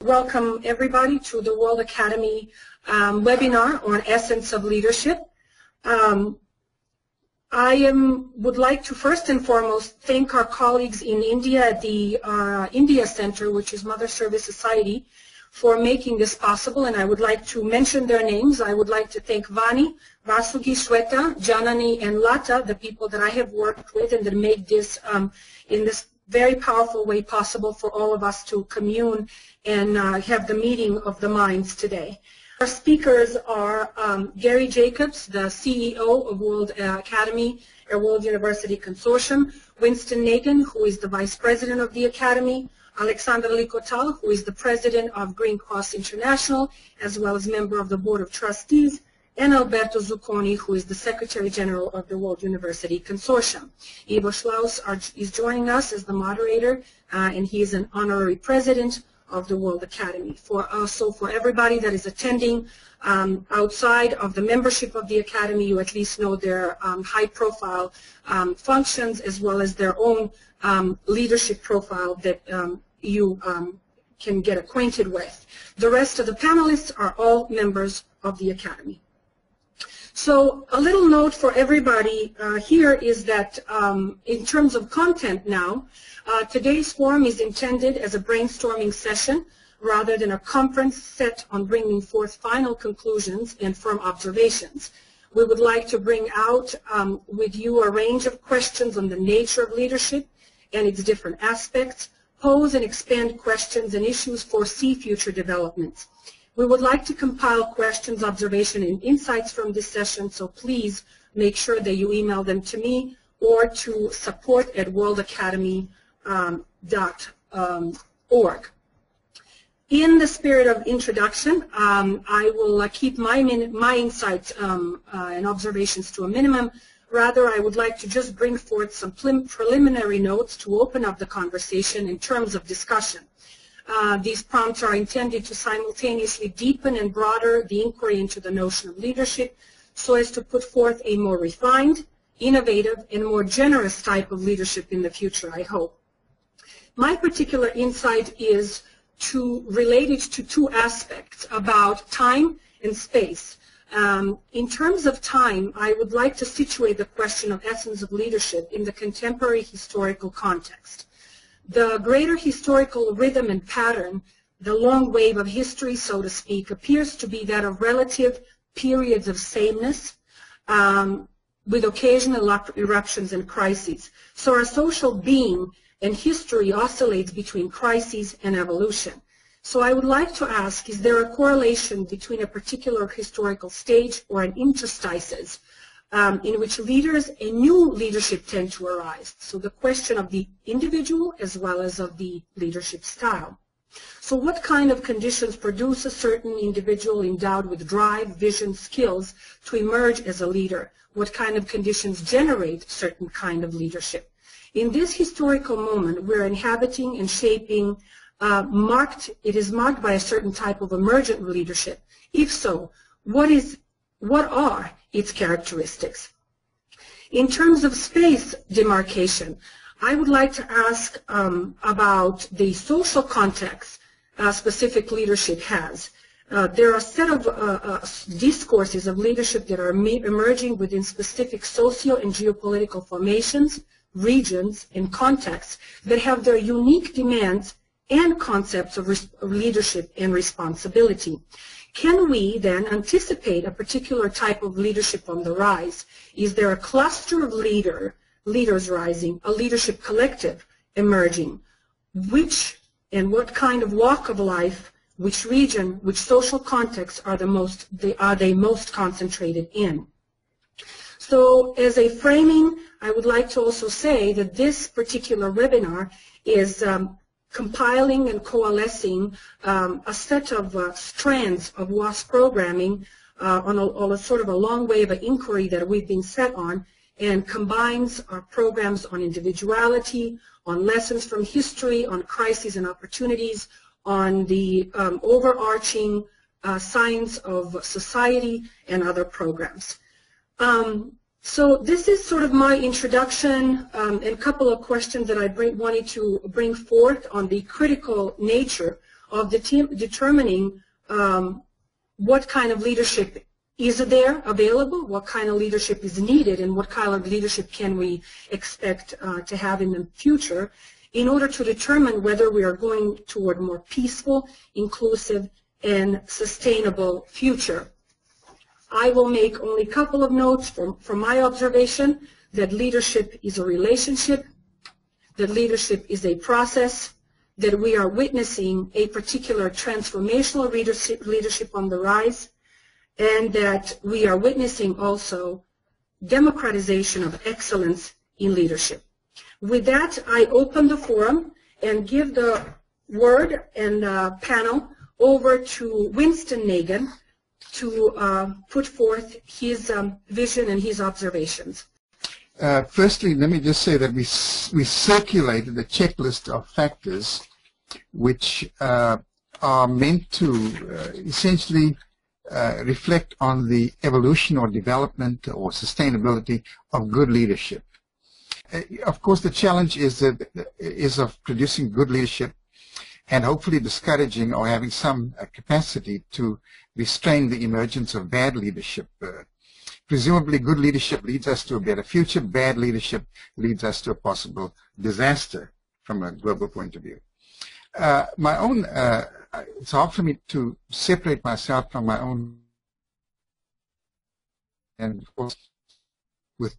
Welcome everybody to the World Academy webinar on Essence of Leadership. Would like to first and foremost thank our colleagues in India at the India Center, which is Mother Service Society, for making this possible, and I would like to mention their names. I would like to thank Vani, Vasugi, Shweta, Janani, and Lata, the people that I have worked with and that made this in this very powerful way possible for all of us to commune and have the meeting of the minds today. Our speakers are Gary Jacobs, the CEO of World Academy, or World University Consortium, Winston Nagin, who is the Vice President of the Academy, Alexander Likotal, who is the President of Green Cross International, as well as member of the Board of Trustees, and Alberto Zucconi, who is the Secretary General of the World University Consortium. Ivo Schlaus is joining us as the moderator, and he is an honorary president of the World Academy. For everybody that is attending outside of the membership of the Academy, you at least know their high-profile functions as well as their own leadership profile that you can get acquainted with. The rest of the panelists are all members of the Academy. So a little note for everybody here is that in terms of content now, today's forum is intended as a brainstorming session rather than a conference set on bringing forth final conclusions and firm observations. We would like to bring out with you a range of questions on the nature of leadership and its different aspects, pose and expand questions and issues, foresee future developments. We would like to compile questions, observations, and insights from this session, so please make sure that you email them to me or to support@worldacademy.org. In the spirit of introduction, I will keep my insights and observations to a minimum. Rather, I would like to just bring forth some preliminary notes to open up the conversation in terms of discussion. These prompts are intended to simultaneously deepen and broaden the inquiry into the notion of leadership so as to put forth a more refined, innovative, and more generous type of leadership in the future, I hope. My particular insight is related to two aspects about time and space. In terms of time, I would like to situate the question of essence of leadership in the contemporary historical context. The greater historical rhythm and pattern, the long wave of history, so to speak, appears to be that of relative periods of sameness with occasional eruptions and crises. So our social being and history oscillates between crises and evolution. So I would like to ask, is there a correlation between a particular historical stage or an interstices in which leaders and new leadership tend to arise? So the question of the individual as well as of the leadership style. So what kind of conditions produce a certain individual endowed with drive, vision, skills to emerge as a leader? What kind of conditions generate certain kind of leadership? In this historical moment, we're inhabiting and shaping it is marked by a certain type of emergent leadership. If so, what are its characteristics? In terms of space demarcation, I would like to ask about the social context specific leadership has. There are a set of discourses of leadership that are emerging within specific socio and geopolitical formations, regions, and contexts that have their unique demands and concepts of leadership and responsibility. Can we then anticipate a particular type of leadership on the rise? Is there a cluster of leaders rising, a leadership collective emerging? Which and what kind of walk of life, which region, which social context are they most concentrated in? So as a framing, I would like to also say that this particular webinar is compiling and coalescing a set of strands of WASP programming on a sort of a long wave of inquiry that we've been set on, and combines our programs on individuality, on lessons from history, on crises and opportunities, on the overarching science of society, and other programs. So this is sort of my introduction and a couple of questions that I wanted to bring forth on the critical nature of determining what kind of leadership is there available, what kind of leadership is needed, and what kind of leadership can we expect to have in the future in order to determine whether we are going toward a more peaceful, inclusive, and sustainable future. I will make only a couple of notes from my observation that leadership is a relationship, that leadership is a process, that we are witnessing a particular transformational leadership on the rise, and that we are witnessing also democratization of excellence in leadership. With that, I open the forum and give the word and panel over to Winston Nagin to put forth his vision and his observations. Firstly, let me just say that we circulated a checklist of factors which are meant to essentially reflect on the evolution or development or sustainability of good leadership. Of course, the challenge is of producing good leadership and hopefully discouraging or having some capacity to restrain the emergence of bad leadership. Presumably, good leadership leads us to a better future. Bad leadership leads us to a possible disaster from a global point of view. It's hard for me to separate myself from my own, and of course, with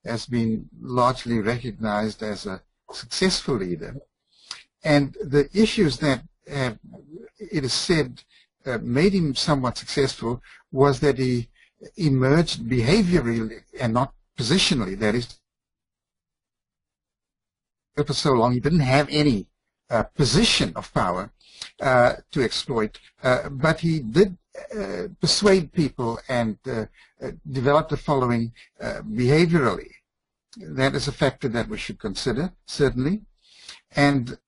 has been largely recognized as a successful leader. And the issues that it is said made him somewhat successful was that he emerged behaviorally and not positionally. That is, for so long he didn't have any position of power to exploit, but he did persuade people and develop the following behaviorally. That is a factor that we should consider, certainly. And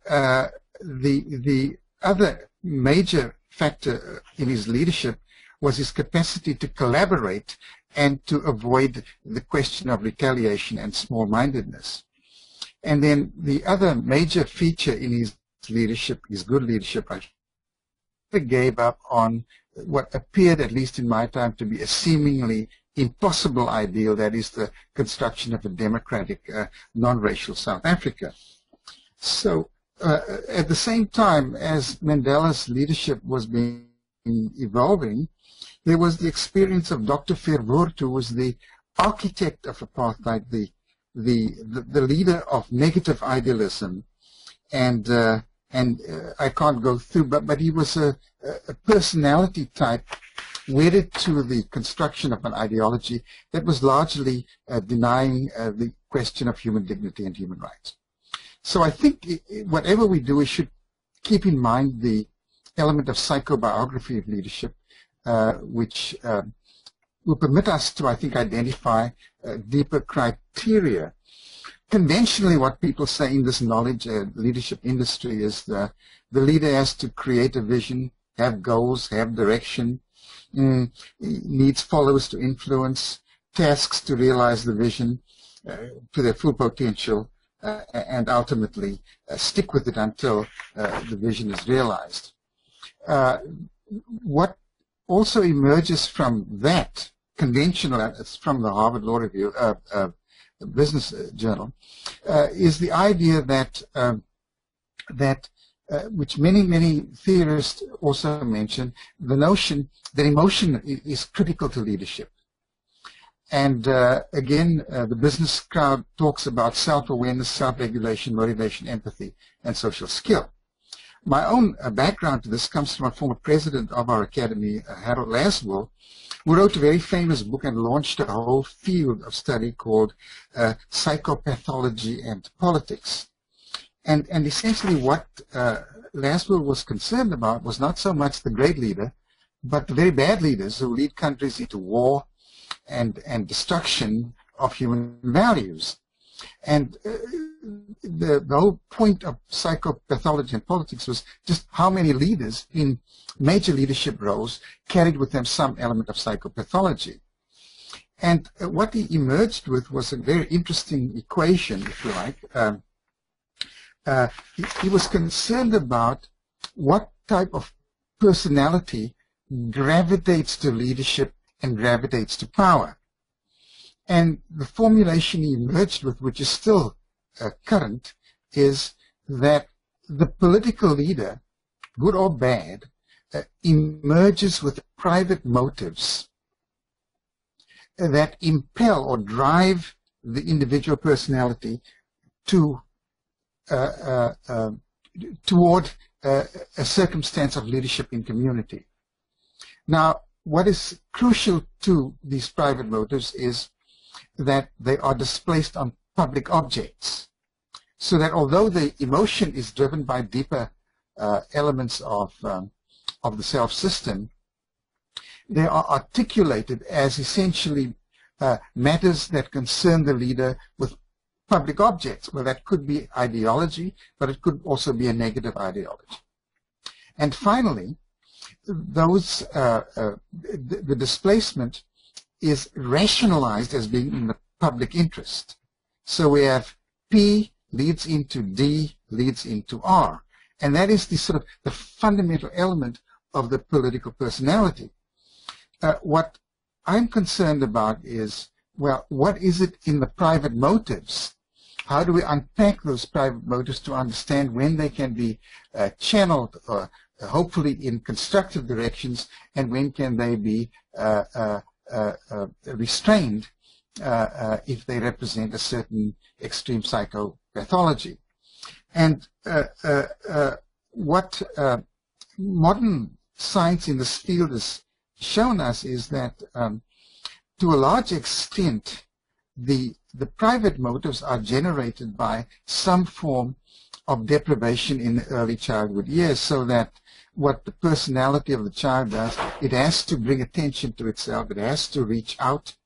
the other major factor in his leadership was his capacity to collaborate and to avoid the question of retaliation and small-mindedness. And then the other major feature in his leadership, his good leadership, I gave up on what appeared, at least in my time, to be a seemingly impossible ideal, that is the construction of a democratic, non-racial South Africa. So at the same time as Mandela's leadership was evolving, there was the experience of Dr. Verwoerd, who was the architect of apartheid, the leader of negative idealism, and I can't go through, but he was a personality type wedded to the construction of an ideology that was largely denying the question of human dignity and human rights. So I think whatever we do, we should keep in mind the element of psychobiography of leadership, which will permit us to, I think, identify deeper criteria. Conventionally, what people say in this knowledge leadership industry is the leader has to create a vision, have goals, have direction, needs followers to influence, tasks to realize the vision to their full potential, and ultimately stick with it until the vision is realized. What also emerges from that conventional, it's from the Harvard Law Review, Business Journal, is the idea that which many theorists also mention, the notion that emotion is critical to leadership. And again, the business crowd talks about self-awareness, self-regulation, motivation, empathy, and social skill. My own background to this comes from a former president of our academy, Harold Laswell, who wrote a very famous book and launched a whole field of study called psychopathology and politics. And essentially what Laswell was concerned about was not so much the great leader, but the very bad leaders who lead countries into war and destruction of human values. And the whole point of psychopathology and politics was just how many leaders in major leadership roles carried with them some element of psychopathology. And what he emerged with was a very interesting equation, if you like, he was concerned about what type of personality gravitates to leadership and gravitates to power. And the formulation he emerged with, which is still current, is that the political leader, good or bad, emerges with private motives that impel or drive the individual personality to toward a circumstance of leadership in community. Now, what is crucial to these private motives is that they are displaced on public objects, so that although the emotion is driven by deeper elements of the self system, they are articulated as essentially matters that concern the leader with public objects. Well, that could be ideology, but it could also be a negative ideology. And finally, those the displacement is rationalized as being in the public interest. So we have P leads into D leads into R, and that is the sort of the fundamental element of the political personality. What I'm concerned about is, well, what is it in the private motives? How do we unpack those private motives to understand when they can be channeled, hopefully in constructive directions, and when can they be restrained if they represent a certain extreme psychopathology? And what modern science in this field has shown us is that to a large extent the private motives are generated by some form of deprivation in the early childhood years, so that what the personality of the child does, it has to bring attention to itself, it has to reach out,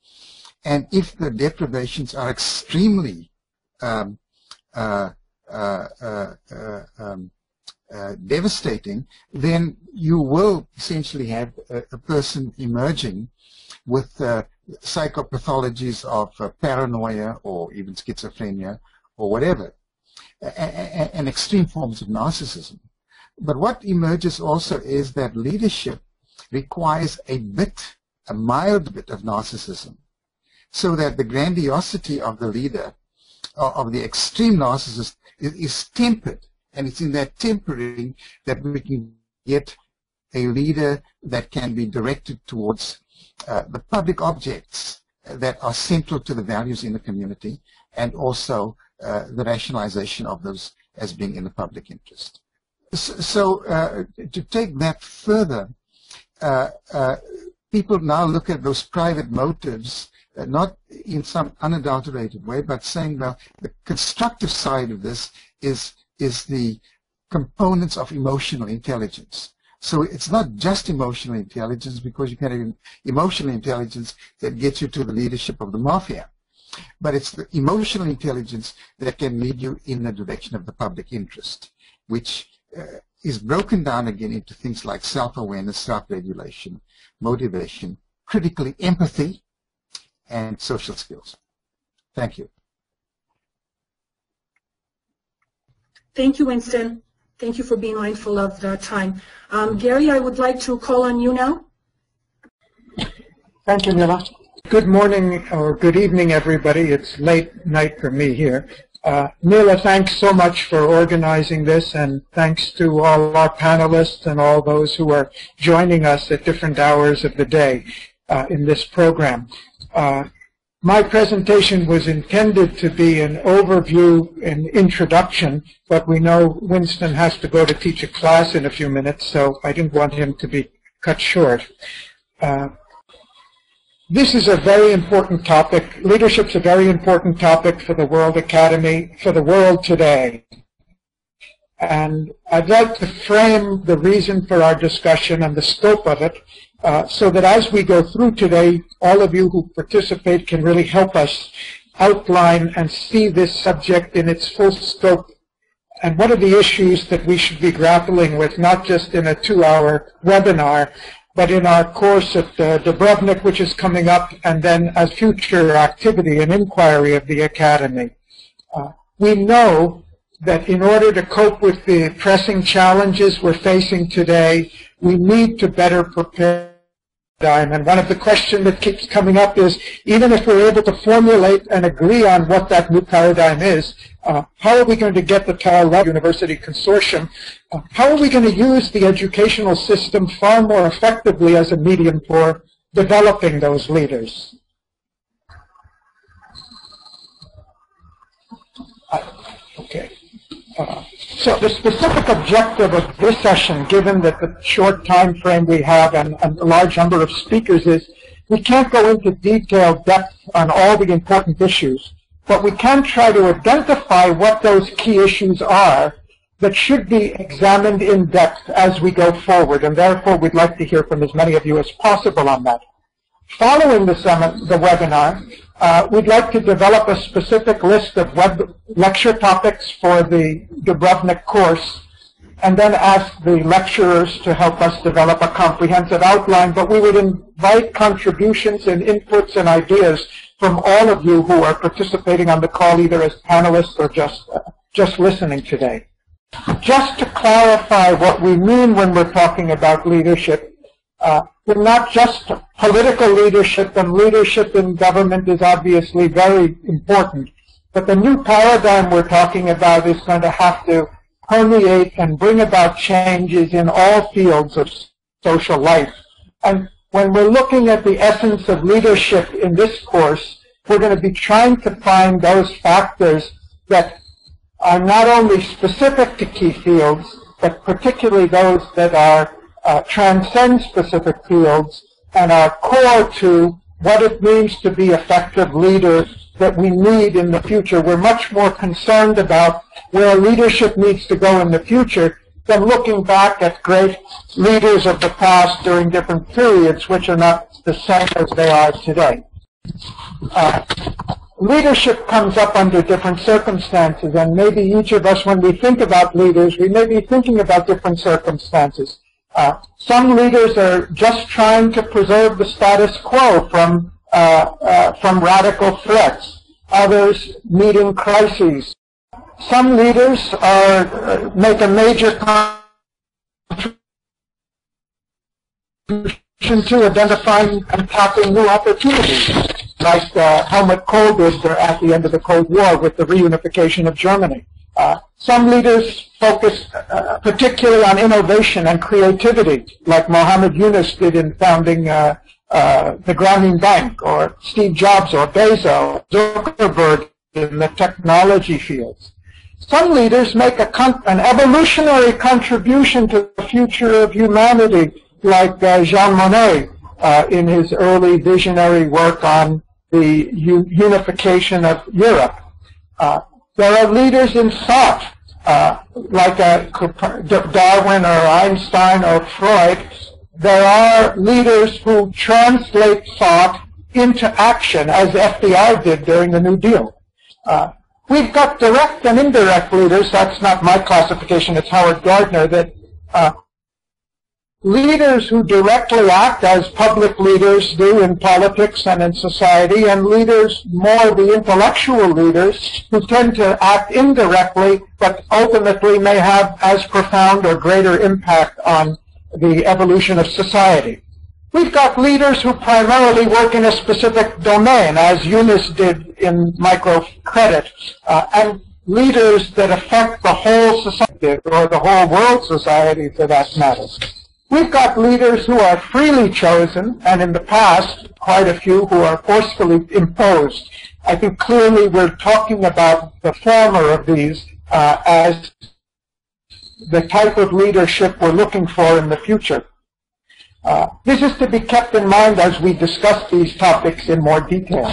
and if the deprivations are extremely devastating, then you will essentially have a person emerging with psychopathologies of paranoia or even schizophrenia or whatever, and extreme forms of narcissism. But what emerges also is that leadership requires a mild bit of narcissism, so that the grandiosity of the leader, of the extreme narcissist, is tempered. And it's in that tempering that we can get a leader that can be directed towards the public objects that are central to the values in the community, and also the rationalization of those as being in the public interest. So to take that further, people now look at those private motives not in some unadulterated way, but saying, well, the constructive side of this is the components of emotional intelligence. So it's not just emotional intelligence, because you can have emotional intelligence that gets you to the leadership of the mafia. But it's the emotional intelligence that can lead you in the direction of the public interest, which is broken down again into things like self-awareness, self-regulation, motivation, critically empathy, and social skills. Thank you. Thank you, Winston. Thank you for being mindful of the time. Gary, I would like to call on you now. Thank you, Nila. Good morning or good evening, everybody. It's late night for me here. Nila, thanks so much for organizing this, and thanks to all our panelists and all those who are joining us at different hours of the day in this program. My presentation was intended to be an overview and introduction, but we know Winston has to go to teach a class in a few minutes, so I didn't want him to be cut short. This is a very important topic. Leadership's a very important topic for the World Academy, for the world today. And I'd like to frame the reason for our discussion and the scope of it, so that as we go through today, all of you who participate can really help us outline and see this subject in its full scope, and what are the issues that we should be grappling with, not just in a 2-hour webinar, but in our course at Dubrovnik, which is coming up, and then as future activity and inquiry of the Academy. We know that in order to cope with the pressing challenges we're facing today, we need to better prepare. And one of the questions that keeps coming up is, even if we're able to formulate and agree on what that new paradigm is, how are we going to get the Temporal University Consortium? How are we going to use the educational system far more effectively as a medium for developing those leaders? Okay. So the specific objective of this session, given that the short time frame we have and a large number of speakers, is we can't go into detailed depth on all the important issues, but we can try to identify what those key issues are that should be examined in depth as we go forward, and therefore we'd like to hear from as many of you as possible on that. Following the webinar, we'd like to develop a specific list of lecture topics for the Dubrovnik course, and then ask the lecturers to help us develop a comprehensive outline. But we would invite contributions and inputs and ideas from all of you who are participating on the call, either as panelists or just listening today. Just to clarify what we mean when we're talking about leadership, we're not just political leadership, and leadership in government is obviously very important. But the new paradigm we're talking about is going to have to permeate and bring about changes in all fields of social life. And when we're looking at the essence of leadership in this course, we're going to be trying to find those factors that are not only specific to key fields, but particularly those that are transcend specific fields and are core to what it means to be effective leaders that we need in the future. We're much more concerned about where leadership needs to go in the future than looking back at great leaders of the past during different periods, which are not the same as they are today. Leadership comes up under different circumstances, and maybe each of us, when we think about leaders, we may be thinking about different circumstances. Some leaders are just trying to preserve the status quo from radical threats. Others meeting crises. Some leaders make a major contribution to identifying and tapping new opportunities, like Helmut Kohl did at the end of the Cold War with the reunification of Germany. Some leaders focus particularly on innovation and creativity, like Mohammed Yunus did in founding the Grameen Bank, or Steve Jobs or Bezos, Zuckerberg in the technology fields. Some leaders make an evolutionary contribution to the future of humanity, like Jean Monnet in his early visionary work on the unification of Europe. There are leaders in thought, like Darwin or Einstein or Freud. There are leaders who translate thought into action, as FDR did during the New Deal. We've got direct and indirect leaders. That's not my classification. It's Howard Gardner. That leaders who directly act as public leaders do in politics and in society, and leaders, more the intellectual leaders, who tend to act indirectly, but ultimately may have as profound or greater impact on the evolution of society. We've got leaders who primarily work in a specific domain, as Yunus did in microcredit, and leaders that affect the whole society, or the whole world society for that matter. We've got leaders who are freely chosen, and in the past, quite a few who are forcefully imposed. I think clearly we're talking about the former of these as the type of leadership we're looking for in the future. This is to be kept in mind as we discuss these topics in more detail.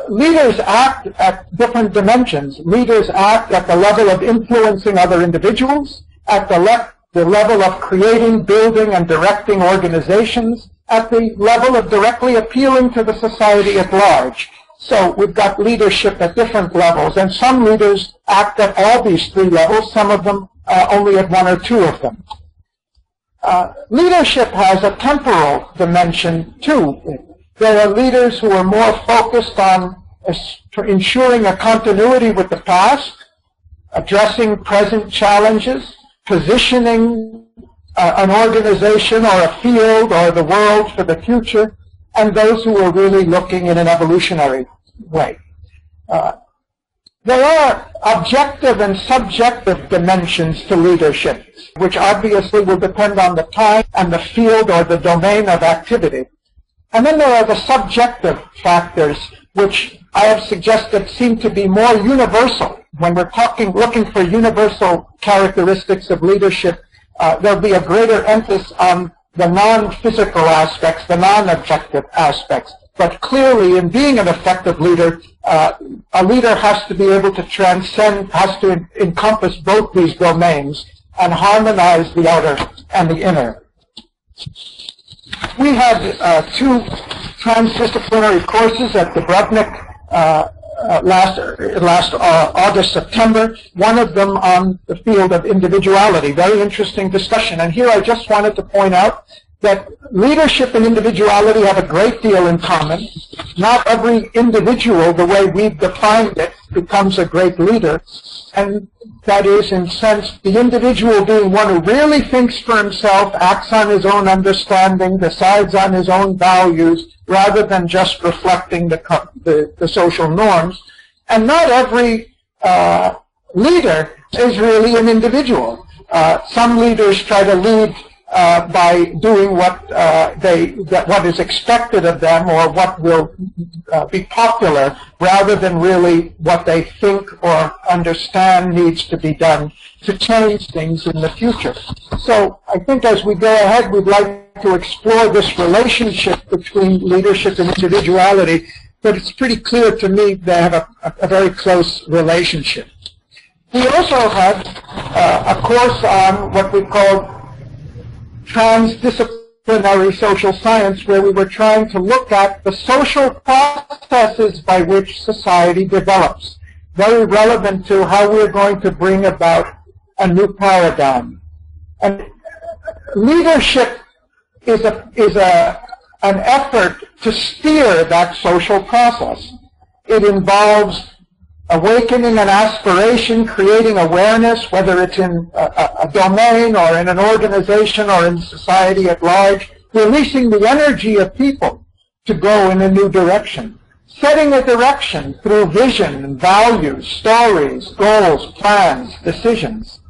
Leaders act at different dimensions. Leaders act at the level of influencing other individuals, at the level of creating, building, and directing organizations, at the level of directly appealing to the society at large. So we've got leadership at different levels, and some leaders act at all these three levels, some of them only at one or two of them. Leadership has a temporal dimension too. There are leaders who are more focused on ensuring a continuity with the past, addressing present challenges, positioning an organization or a field or the world for the future, and those who are really looking in an evolutionary way. There are objective and subjective dimensions to leadership, which obviously will depend on the time and the field or the domain of activity. And then there are the subjective factors, which I have suggested seem to be more universal. When we're looking for universal characteristics of leadership, there'll be a greater emphasis on the non-physical aspects, the non-objective aspects. But clearly, in being an effective leader, a leader has to be able to transcend, has to encompass both these domains and harmonize the outer and the inner. We had two transdisciplinary courses at Dubrovnik last August, September, one of them on the field of individuality. Very interesting discussion. And here I just wanted to point out that leadership and individuality have a great deal in common. Not every individual, the way we've defined it, becomes a great leader. And that is, in sense, the individual being one who really thinks for himself, acts on his own understanding, decides on his own values, rather than just reflecting the social norms. And not every leader is really an individual. Some leaders try to lead by doing what is expected of them or what will be popular, rather than really what they think or understand needs to be done to change things in the future. So I think as we go ahead, we'd like to explore this relationship between leadership and individuality, but it's pretty clear to me they have a very close relationship. We also had a course on what we call transdisciplinary social science, where we were trying to look at the social processes by which society develops, very relevant to how we're going to bring about a new paradigm. And leadership is an effort to steer that social process. It involves awakening an aspiration, creating awareness, whether it's in a domain or in an organization or in society at large, releasing the energy of people to go in a new direction, setting a direction through vision and values, stories, goals, plans, decisions.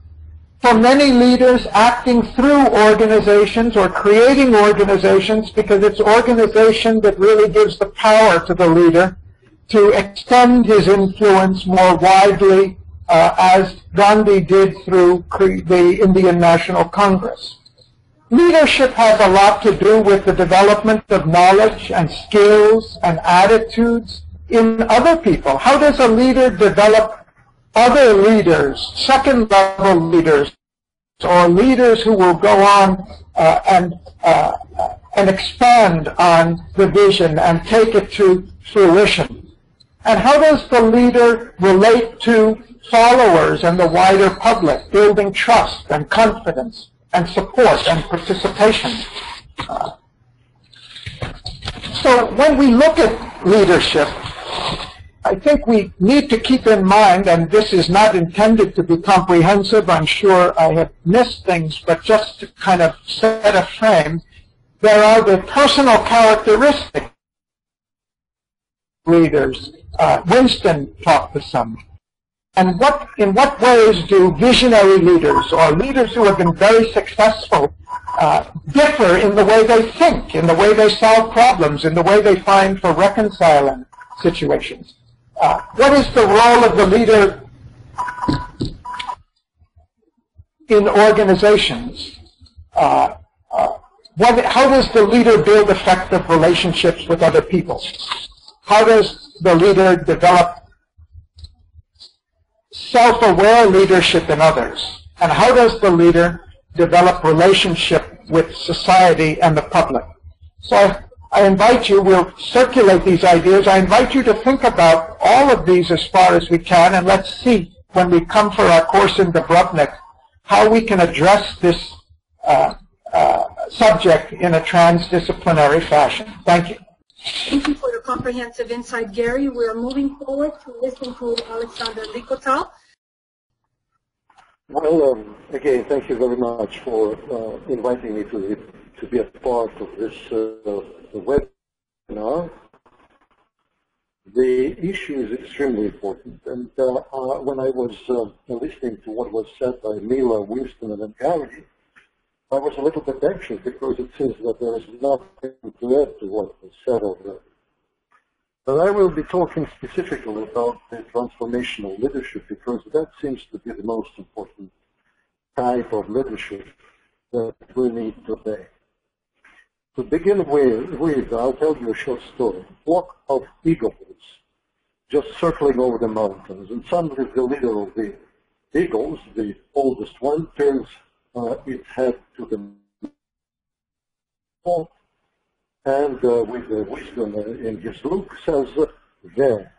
For many leaders, acting through organizations or creating organizations, because it's organization that really gives the power to the leader to extend his influence more widely, as Gandhi did through the Indian National Congress. Leadership has a lot to do with the development of knowledge and skills and attitudes in other people. How does a leader develop other leaders, second-level leaders, or leaders who will go on and expand on the vision and take it to fruition? And how does the leader relate to followers and the wider public, building trust and confidence and support and participation? So when we look at leadership, I think we need to keep in mind, and this is not intended to be comprehensive, I'm sure I have missed things, but just to kind of set a frame, there are the personal characteristics of leaders. Winston talked to some. And in what ways do visionary leaders or leaders who have been very successful differ in the way they think, in the way they solve problems, in the way they find for reconciling situations? What is the role of the leader in organizations? How does the leader build effective relationships with other people? How does the leader develop self-aware leadership in others? And how does the leader develop relationship with society and the public? So I invite you, we'll circulate these ideas, I invite you to think about all of these as far as we can, and let's see, when we come for our course in Dubrovnik, how we can address this subject in a transdisciplinary fashion. Thank you. Thank you for your comprehensive insight, Gary. We're moving forward to listen to Alexander Likotal. Well, again, thank you very much for inviting me to be a part of this webinar. The issue is extremely important, and when I was listening to what was said by Mila, Winston, and Gary, I was a little bit anxious because it seems that there is nothing to add to what was said already. But I will be talking specifically about the transformational leadership because that seems to be the most important type of leadership that we need today. To begin with, I'll tell you a short story. A flock of eagles just circling over the mountains, and suddenly the leader of the eagles, the oldest one, turns its head to the north, and with the wisdom in his look says, there.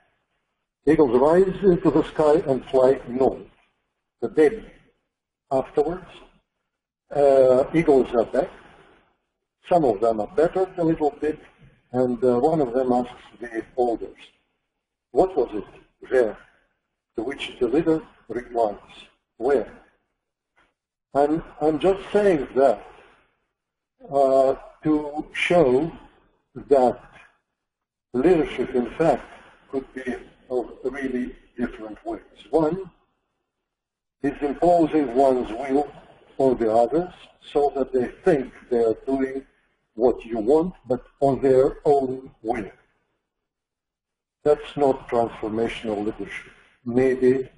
Eagles rise into the sky and fly north. The day afterwards, eagles are back. Some of them are better a little bit, and one of them asks the oldest, what was it there? To which the leader replies, where? And I'm just saying that to show that leadership, in fact, could be of really different ways. One is imposing one's will on the others so that they think they are doing what you want, but on their own will. That's not transformational leadership. Maybe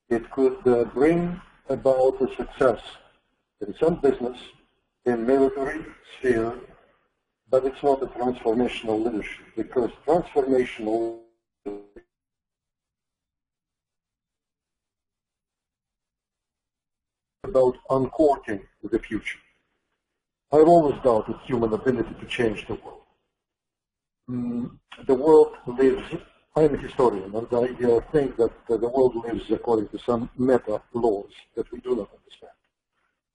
it could bring about a success in some business, in military sphere, but it's not a transformational leadership, because transformational about uncorking the future. I've always doubted human ability to change the world. The world lives, I'm a historian, and I think that the world lives according to some meta laws that we do not understand.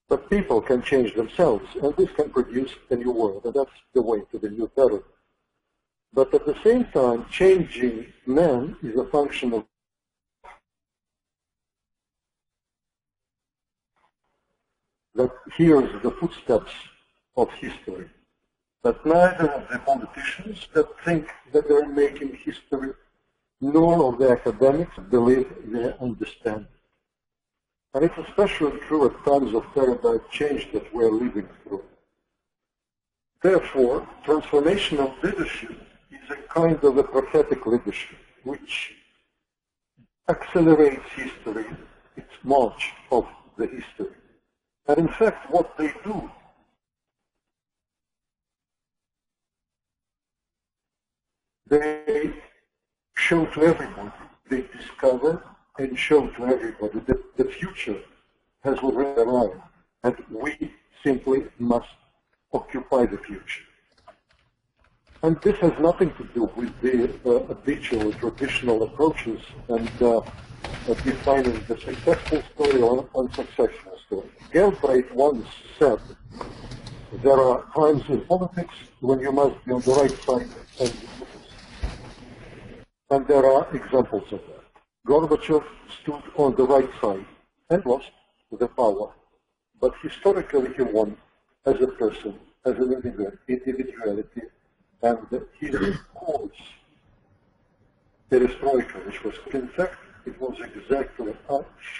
But people can change themselves, and this can produce a new world, and that's the way to the new paradigm. But at the same time, changing man is a function of that hears the footsteps of history. But neither of the politicians that think that they're making history, nor of the academics believe they understand. And it's especially true at times of paradigm change that we're living through. Therefore, transformational leadership is a kind of a prophetic leadership which accelerates history, its march of the history. And in fact, what they do they show to everybody, they discover and show to everybody that the future has already arrived, and we simply must occupy the future. And this has nothing to do with the habitual, traditional approaches and defining the successful story or unsuccessful story. Galbraith once said, there are times in politics when you must be on the right side and and there are examples of that. Gorbachev stood on the right side and lost the power. But historically he won as a person, as an individuality, and his cause, perestroika, which was, in fact, it was exactly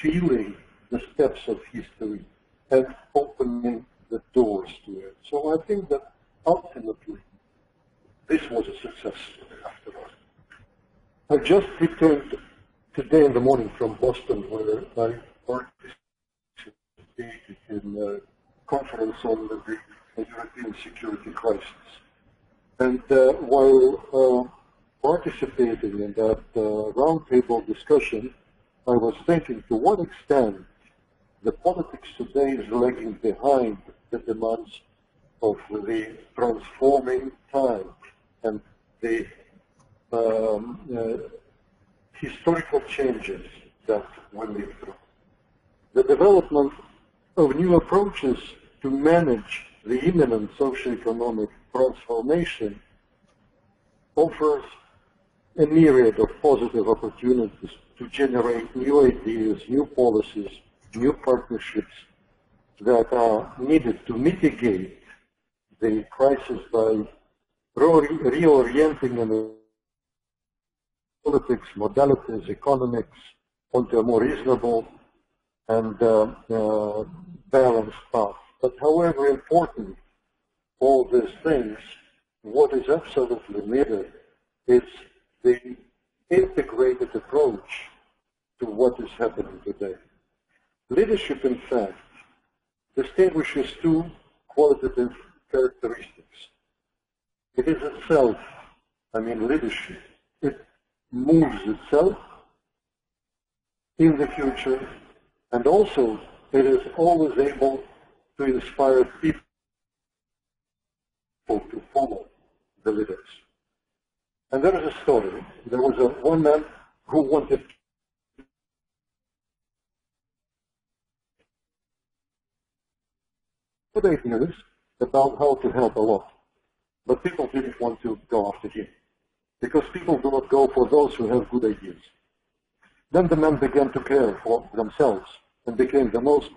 feeling the steps of history and opening the doors to it. So I think that ultimately this was a success story after all. I just returned today in the morning from Boston, where I participated in a conference on the European security crisis. And while participating in that roundtable discussion, I was thinking to what extent the politics today is lagging behind the demands of the transforming time and the historical changes that we live through. The development of new approaches to manage the imminent socioeconomic transformation offers a myriad of positive opportunities to generate new ideas, new policies, new partnerships that are needed to mitigate the crisis by reorienting and politics, modalities, economics onto a more reasonable and balanced path. But however important all these things, what is absolutely needed is the integrated approach to what is happening today. Leadership, in fact, distinguishes two qualitative characteristics. It is itself, I mean leadership, it moves itself in the future, and also it is always able to inspire people to follow the leaders. And there is a story. There was one man who wanted good ideas about how to help a lot, but people didn't want to go after him, because people do not go for those who have good ideas. Then the man began to care for themselves and became the most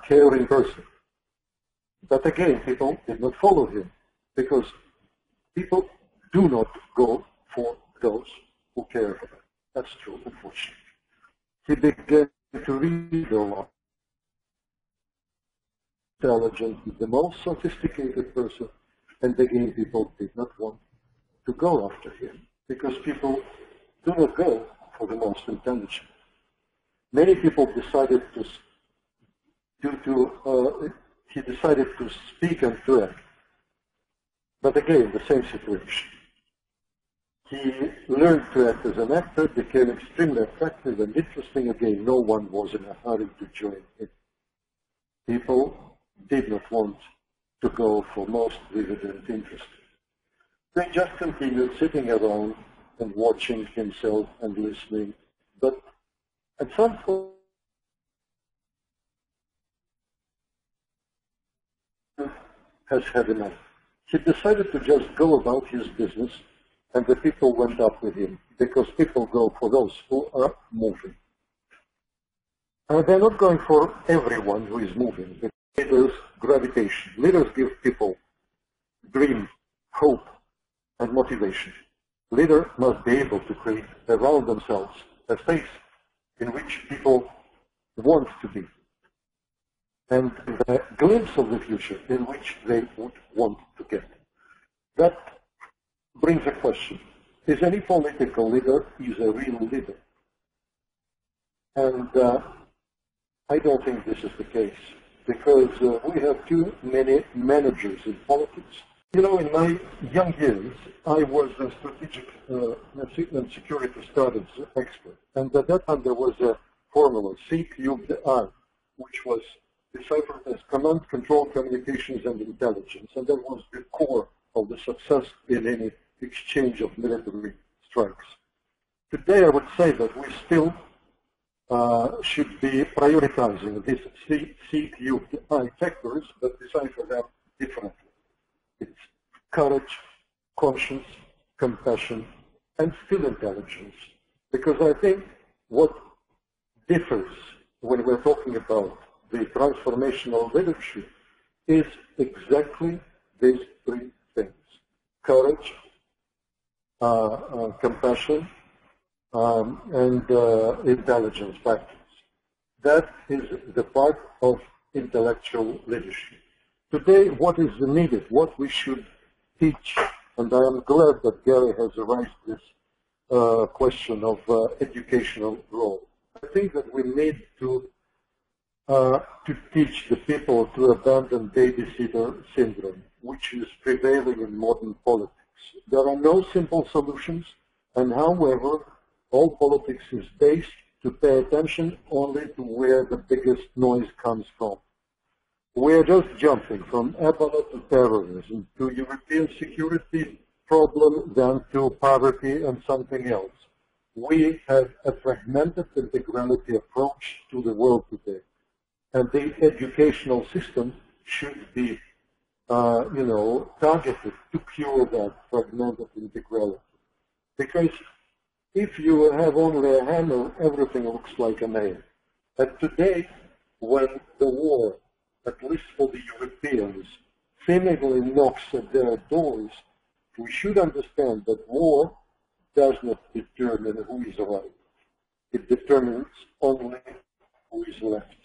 caring person. But again, people did not follow him, because people do not go for those who care for them. That's true, unfortunately. He began to read a lot. Intelligent, the most sophisticated person, and again, people did not want to go after him, because people do not go for the most intelligent. Many people decided he decided to speak and to act. But again, the same situation. He learned to act as an actor, became extremely attractive and interesting. Again, no one was in a hurry to join him. People did not want to go for most vivid and interesting. They just continued sitting around and watching himself and listening. But at some point, has had enough. He decided to just go about his business, and the people went up with him, because people go for those who are moving. And they're not going for everyone who is moving. Leaders, gravitation. Leaders give people dream, hope, and motivation. Leaders must be able to create around themselves a space in which people want to be, and a glimpse of the future in which they would want to get. That brings a question. Is any political leader is a real leader? And I don't think this is the case, because we have too many managers in politics. You know, in my young years, I was a strategic and security studies expert. And at that time, there was a formula, change.The, which was deciphered as command, control, communications, and intelligence. And that was the core of the success in any exchange of military strikes. Today, I would say that we still should be prioritizing these change.The factors, but decipher them differently. It's courage, conscience, compassion, and still intelligence. Because I think what differs when we're talking about the transformational leadership is exactly these three things: courage, compassion, and intelligence factors. That is the part of intellectual leadership. Today, what is needed, what we should teach, and I am glad that Gary has raised this question of educational role. I think that we need to teach the people to abandon babysitter syndrome, which is prevailing in modern politics. There are no simple solutions, and however, all politics is based to pay attention only to where the biggest noise comes from. We are just jumping from Ebola to terrorism, to European security problem, then to poverty and something else. We have a fragmented integrality approach to the world today. And the educational system should be, targeted to cure that fragmented integrality. Because if you have only a hammer, everything looks like a nail. And today, when the war, at least for the Europeans, seemingly knocks at their doors, we should understand that war does not determine who is right. It determines only who is left.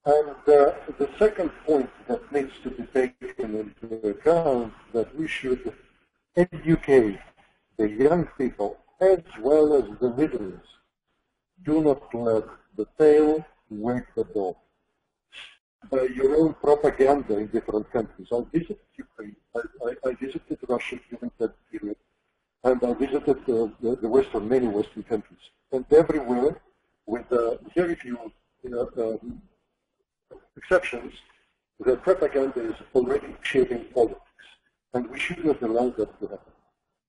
And the second point that needs to be taken into account, that we should educate the young people as well as the leaders. Do not let the tail wag the dog. By your own propaganda in different countries. I visited Ukraine, I visited Russia during that period, and I visited many Western countries. And everywhere, with very few exceptions, the propaganda is already shaping politics. And we should not allow that to happen.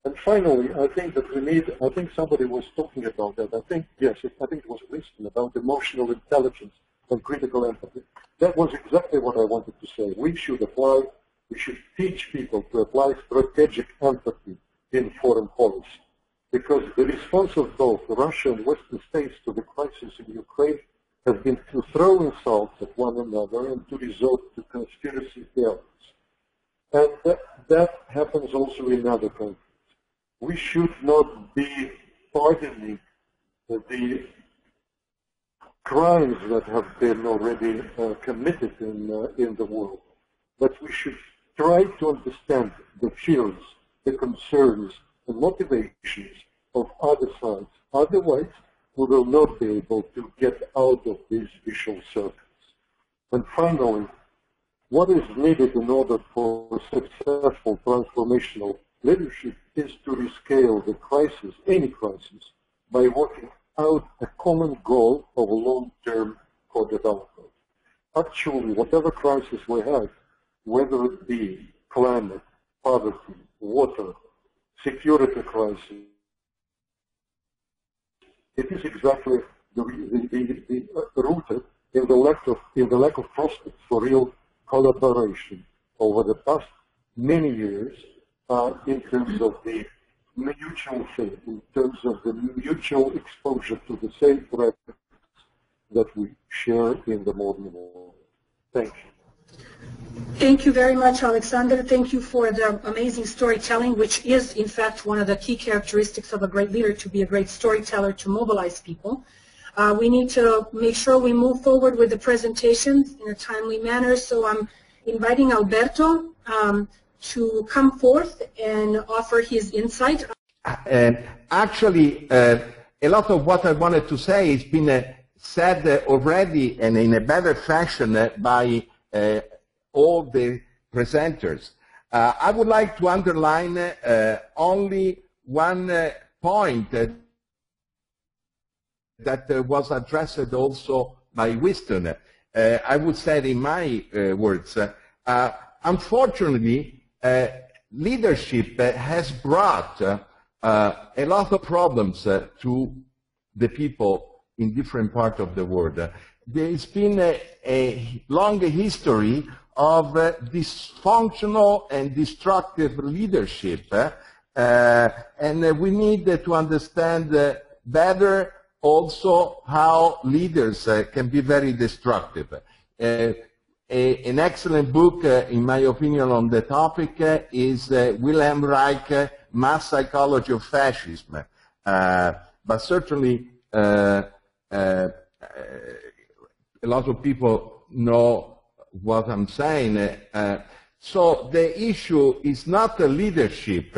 And finally, I think that we need, I think somebody was talking about that. I think it was Winston, about emotional intelligence and critical empathy. That was exactly what I wanted to say. We should teach people to apply strategic empathy in foreign policy. Because the response of both Russia and Western states to the crisis in Ukraine has been to throw insults at one another and to resort to conspiracy theories. And that happens also in other countries. We should not be pardoning the crimes that have been already committed in the world, but we should try to understand the fears, the concerns, the motivations of other sides. Otherwise, we will not be able to get out of these vicious circles. And finally, what is needed in order for successful transformational leadership is to rescale the crisis, any crisis, by working out a common goal of long-term co-development. Actually, whatever crisis we have, whether it be climate, poverty, water, security crisis, it is exactly rooted in the lack of prospects for real collaboration over the past many years in terms of the mutual faith, in terms of the mutual exposure to the same threats that we share in the modern world. Thank you. Thank you very much, Alexander. Thank you for the amazing storytelling, which is, in fact, one of the key characteristics of a great leader, to be a great storyteller, to mobilize people. We need to make sure we move forward with the presentation in a timely manner, so I'm inviting Alberto to come forth and offer his insight. Actually, a lot of what I wanted to say has been said already and in a better fashion by all the presenters. I would like to underline only one point that was addressed also by Winston. I would say in my words, unfortunately, leadership has brought a lot of problems to the people in different parts of the world. There's been a long history of dysfunctional and destructive leadership, and we need to understand better also how leaders can be very destructive. An excellent book, in my opinion, on the topic is Wilhelm Reich, Mass Psychology of Fascism. But certainly, a lot of people know what I'm saying. So the issue is not leadership,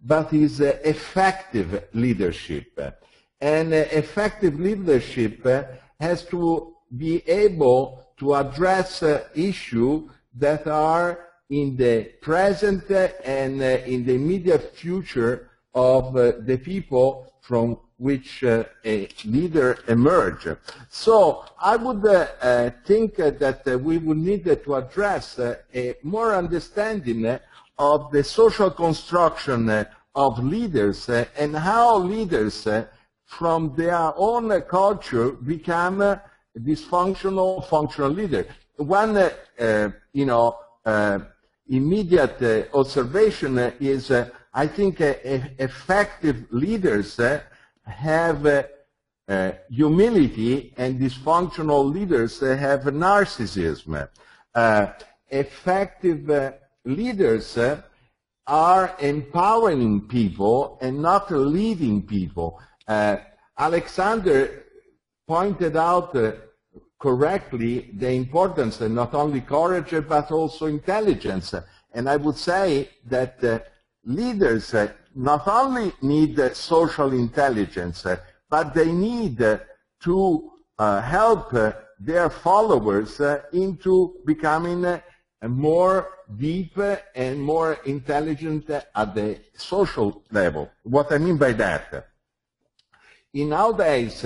but is effective leadership. And effective leadership has to be able to address issues that are in the present and in the immediate future of the people from which a leader emerges. So I would think that we would need to address a more understanding of the social construction of leaders and how leaders from their own culture become dysfunctional, functional leader. One, immediate observation is, I think, effective leaders have humility, and dysfunctional leaders have narcissism. Effective leaders are empowering people and not leading people. Alexander pointed out correctly the importance of not only courage but also intelligence. And I would say that leaders not only need social intelligence, but they need to help their followers into becoming more deep and more intelligent at the social level. What I mean by that? In nowadays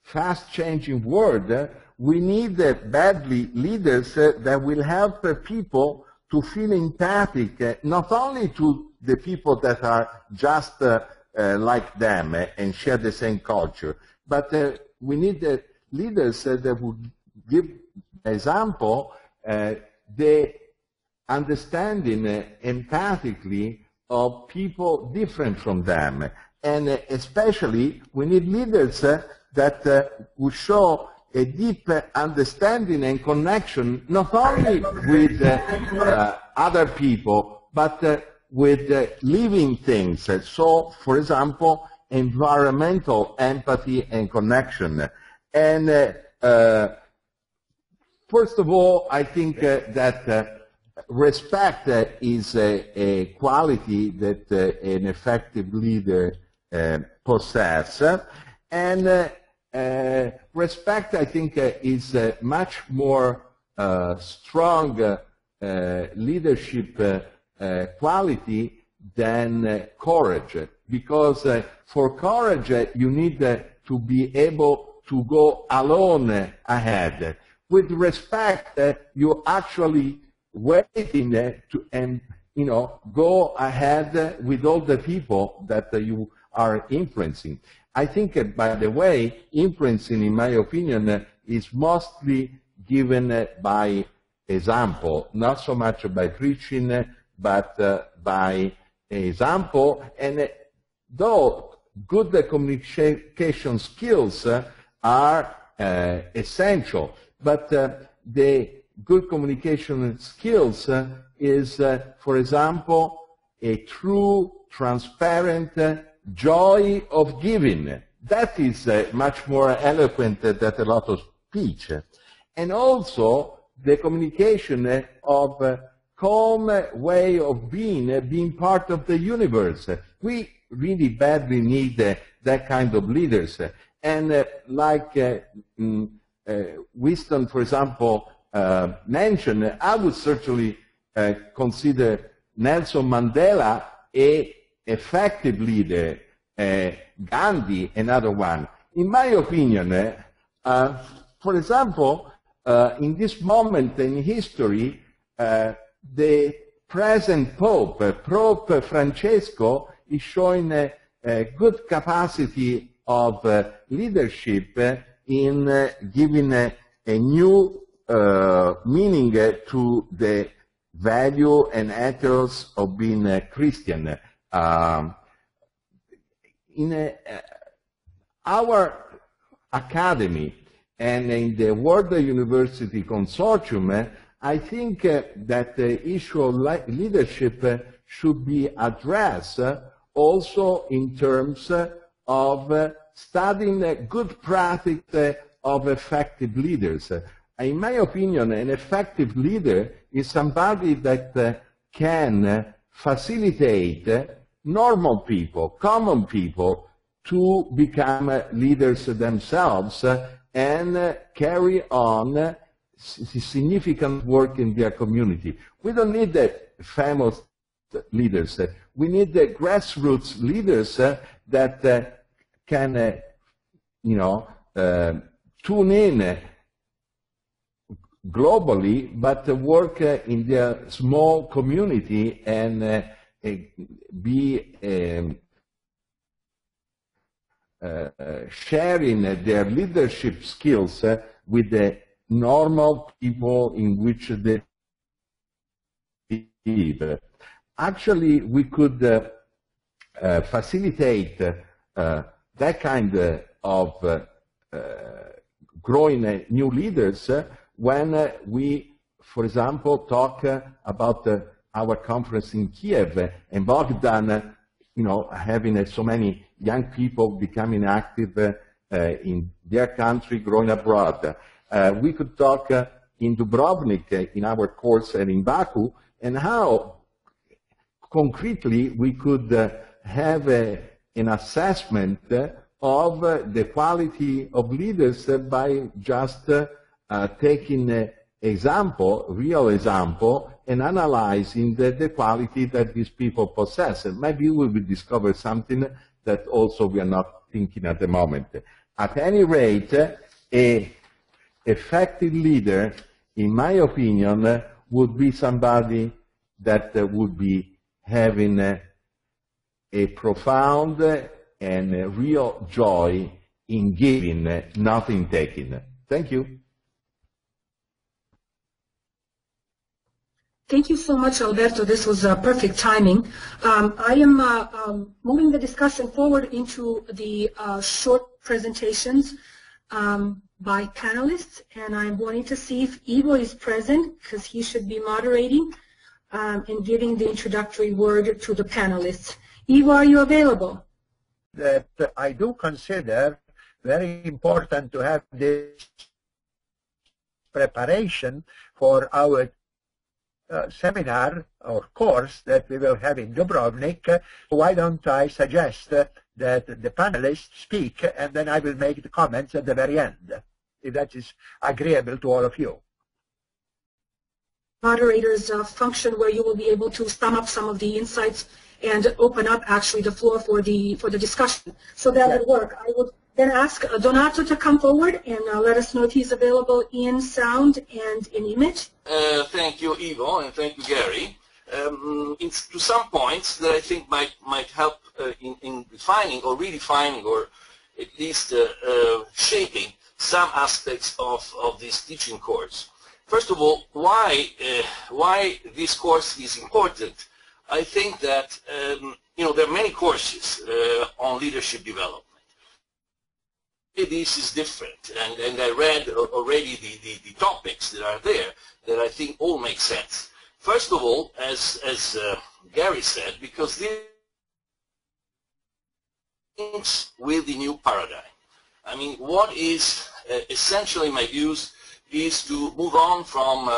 fast-changing world, we need badly leaders that will help people to feel empathic, not only to the people that are just like them and share the same culture, but we need leaders that would give example, the understanding empathically of people different from them. And especially, we need leaders that would show a deep understanding and connection, not only with other people, but with living things. So, for example, environmental empathy and connection. And first of all, I think that respect is a quality that an effective leader possesses. And respect, I think, is much more strong leadership quality than courage. Because for courage, you need to be able to go alone ahead. With respect, you actually waiting to and go ahead with all the people that you are influencing. I think, by the way, influencing, in my opinion, is mostly given by example, not so much by preaching, but by example. And though good communication skills are essential, but the good communication skills is, for example, a true, transparent joy of giving. That is much more eloquent than a lot of speech. And also the communication of calm way of being part of the universe. We really badly need that kind of leaders. And like Winston, for example, mentioned, I would certainly consider Nelson Mandela a effective leader, Gandhi another one. In my opinion, for example, in this moment in history, the present Pope, Pope Francesco, is showing a good capacity of leadership in giving a new meaning to the value and ethos of being a Christian. In our academy and in the World University Consortium, I think that the issue of leadership should be addressed also in terms of studying good practice of effective leaders. In my opinion, an effective leader is somebody that can facilitate normal people, common people, to become leaders themselves and carry on significant work in their community. We don't need famous leaders. We need grassroots leaders that can, tune in globally, but work in their small community and be sharing their leadership skills with the normal people in which they live. Actually, we could facilitate that kind of growing new leaders when we, for example, talk about our conference in Kiev and Bogdan, having so many young people becoming active in their country, growing abroad. We could talk in Dubrovnik in our course and in Baku, and how concretely we could have an assessment of the quality of leaders by just taking real example, and analyzing the quality that these people possess. And maybe we will discover something that also we are not thinking at the moment. At any rate, an effective leader, in my opinion, would be somebody that would be having a profound and a real joy in giving, not in taking. Thank you. Thank you so much, Alberto. This was perfect timing. I am moving the discussion forward into the short presentations by panelists, and I'm wanting to see if Ivo is present, because he should be moderating and giving the introductory word to the panelists. Ivo, are you available? That I do consider very important to have this preparation for our seminar or course that we will have in Dubrovnik. Why don't I suggest that the panelists speak, and then I will make the comments at the very end, if that is agreeable to all of you. Moderator's function, where you will be able to sum up some of the insights and open up actually the floor for the discussion. So that would work. I would then ask Donato to come forward and let us know if he's available in sound and in image. Thank you, Ivo, and thank you, Gary. To some points that I think might help in defining or redefining, or at least shaping some aspects of this teaching course. First of all, why this course is important? I think that there are many courses on leadership development. This is different, and I read already the topics that are there that I think all make sense. First of all, as Gary said, because this links with the new paradigm. I mean, what is essentially my views is to move on from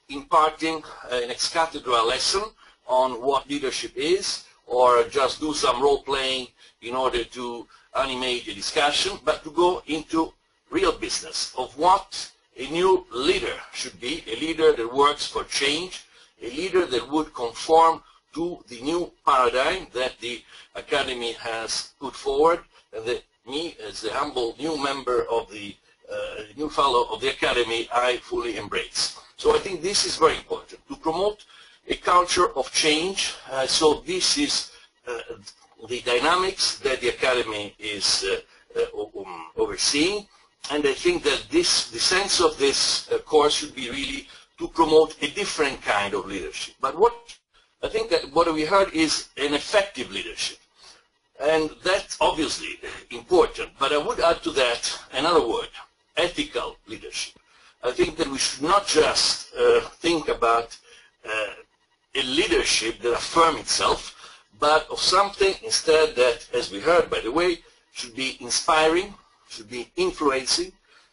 imparting an ex-cathedra lesson on what leadership is, or just do some role-playing in order to animate a discussion, but to go into real business of what a new leader should be, a leader that works for change, a leader that would conform to the new paradigm that the Academy has put forward, and that me, as the humble new member of the new fellow of the Academy, I fully embrace. So I think this is very important, to promote a culture of change. So this is the dynamics that the Academy is overseeing, and I think that the sense of this course should be really to promote a different kind of leadership. But I think that what we heard is an effective leadership, and that's obviously important, but I would add to that another word: ethical leadership. I think that we should not just think about a leadership that affirms itself, but of something instead that, as we heard, by the way, should be inspiring, should be influencing,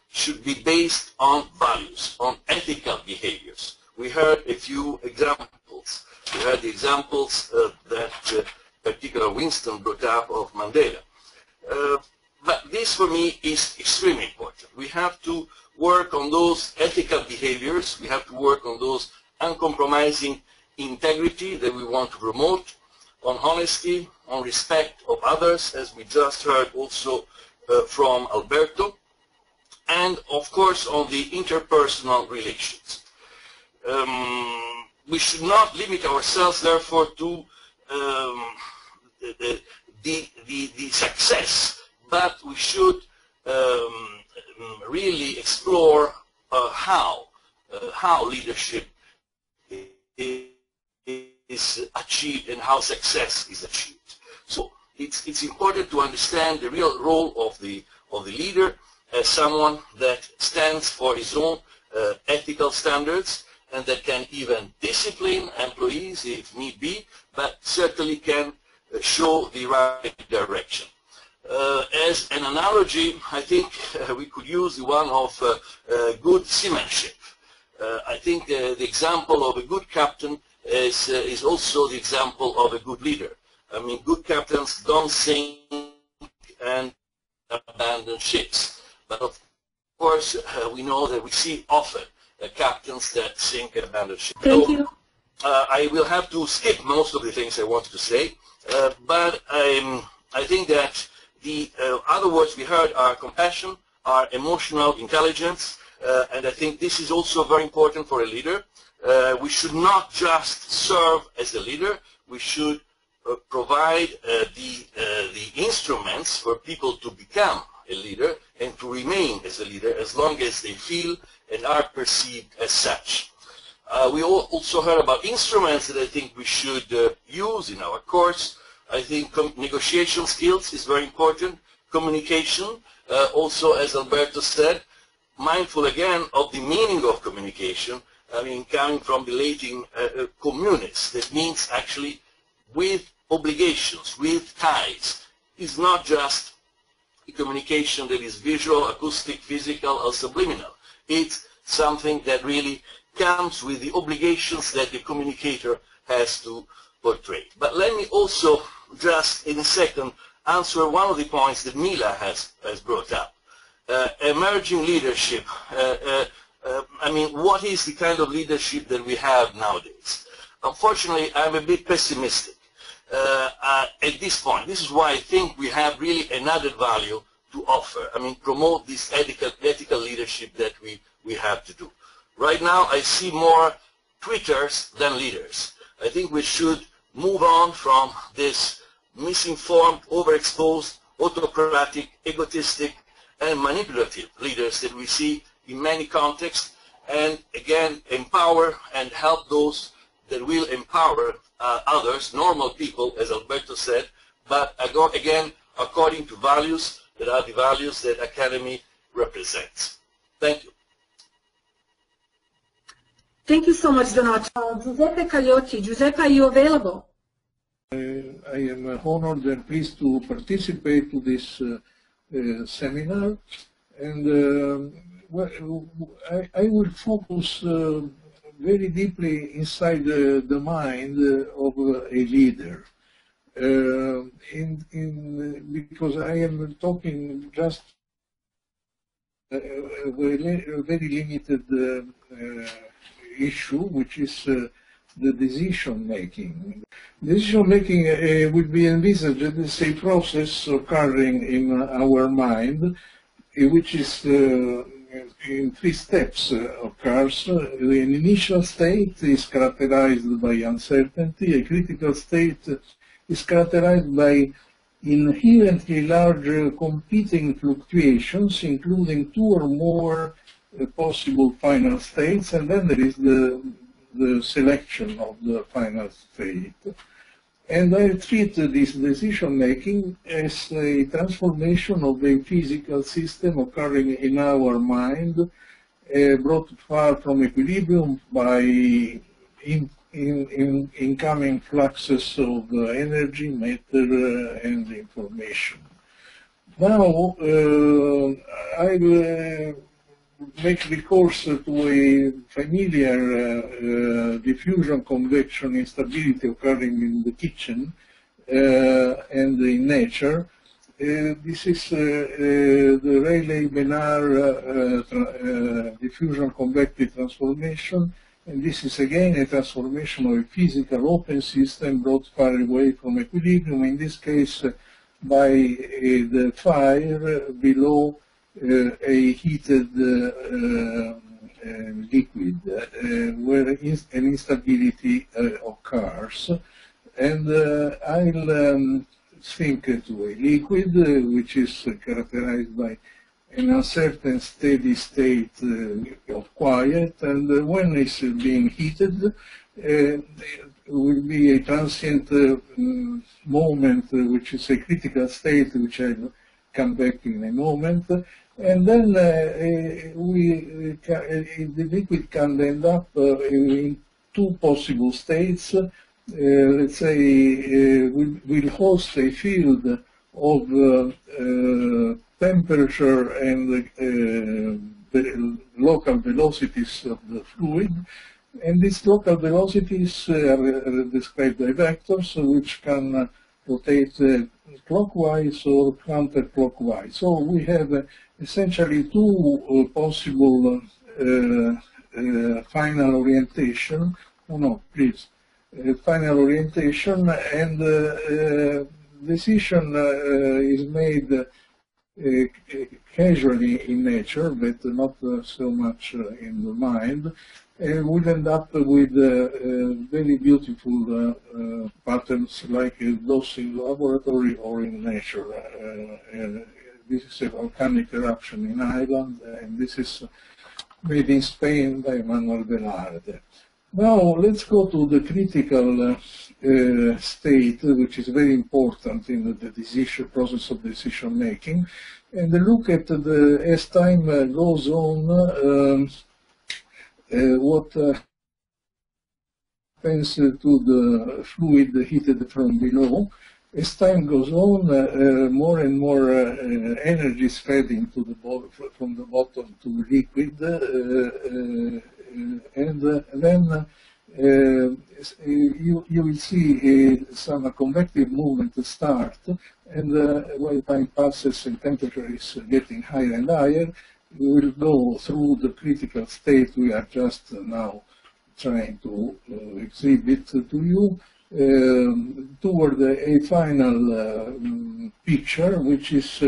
should be based on values, on ethical behaviors. We heard a few examples. We heard the examples that particular Winston brought up of Mandela. But this, for me, is extremely important. We have to work on those ethical behaviors. We have to work on those uncompromising integrity that we want to promote, on honesty, on respect of others, as we just heard also from Alberto, and of course on the interpersonal relations. We should not limit ourselves, therefore, to the success, but we should really explore how leadership is achieved and how success is achieved. So it's important to understand the real role of the leader as someone that stands for his own ethical standards and that can even discipline employees if need be, but certainly can show the right direction. As an analogy, I think we could use the one of good seamanship. I think the example of a good captain is also the example of a good leader. I mean, good captains don't sink and abandon ships. But of course, we know that we see often captains that sink and abandon ships. Thank you. I will have to skip most of the things I wanted to say, but I think that the other words we heard are compassion, are emotional intelligence, and I think this is also very important for a leader. We should not just serve as a leader, we should provide the instruments for people to become a leader and to remain as a leader as long as they feel and are perceived as such. We also heard about instruments that I think we should use in our course. I think negotiation skills is very important, communication, also as Alberto said, mindful again of the meaning of communication. I mean, coming from the Latin communis, that means actually with obligations, with ties. It's not just a communication that is visual, acoustic, physical, or subliminal. It's something that really comes with the obligations that the communicator has to portray. But let me also just in a second answer one of the points that Mila has brought up. Emerging leadership. I mean, what is the kind of leadership that we have nowadays? Unfortunately, I'm a bit pessimistic at this point. This is why I think we have really an added value to offer. I mean, promote this ethical leadership that we have to do. Right now, I see more tweeters than leaders. I think we should move on from this misinformed, overexposed, autocratic, egotistic, and manipulative leaders that we see in many contexts, and again, empower and help those that will empower others, normal people, as Alberto said, but again, according to values that are the values that Academy represents. Thank you. Thank you so much, Donato. Giuseppe Cagliotti. Giuseppe, are you available? I am honored and pleased to participate to this seminar, and I will focus very deeply inside the mind of a leader, because I am talking just a very limited issue, which is the decision-making. Decision-making will be envisaged as a process occurring in our mind, which is in 3 steps occurs. An initial state is characterized by uncertainty. A critical state is characterized by inherently large competing fluctuations, including 2 or more possible final states, and then there is the selection of the final state. And I treat this decision-making as a transformation of a physical system occurring in our mind, brought far from equilibrium by incoming fluxes of energy, matter, and information. Now, I will make recourse to a familiar diffusion, convection, instability occurring in the kitchen and in nature. This is the Rayleigh-Benard diffusion convective transformation, and this is again a transformation of a physical open system brought far away from equilibrium, in this case by the fire below a heated liquid where an instability occurs. And I'll think to a liquid which is characterized by an uncertain steady state of quiet, and when it's being heated, will be a transient moment, which is a critical state, which I'll come back in a moment. And then the liquid can end up in two possible states. Let's say we'll host a field of temperature and the local velocities of the fluid. And these local velocities are described by vectors, which can rotate clockwise or counterclockwise. So we have essentially two possible final orientation. Oh no, please. Final orientation, and decision is made casually in nature, but not so much in the mind, and we'll end up with very beautiful patterns like those in laboratory or in nature. This is a volcanic eruption in Ireland, and this is made in Spain by Manuel Velarde. Now let's go to the critical state, which is very important in the decision process of decision making, and look at the as time goes on, what happens to the fluid heated from below. As time goes on, more and more energy is fed into the from the bottom to the liquid, and then you will see some convective movement start, and while time passes and temperature is getting higher and higher, we will go through the critical state we are just now trying to exhibit to you, toward a final picture, which is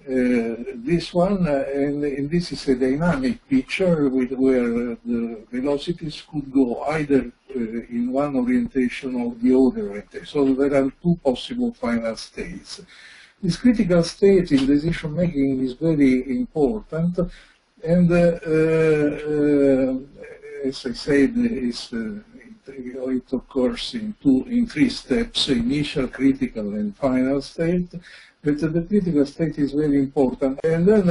this one, and this is a dynamic picture where the velocities could go either in one orientation or the other orientation. So there are two possible final states. This critical state in decision making is very important, and as I said, it occurs in three steps: initial, critical, and final state. But the critical state is very important. And then,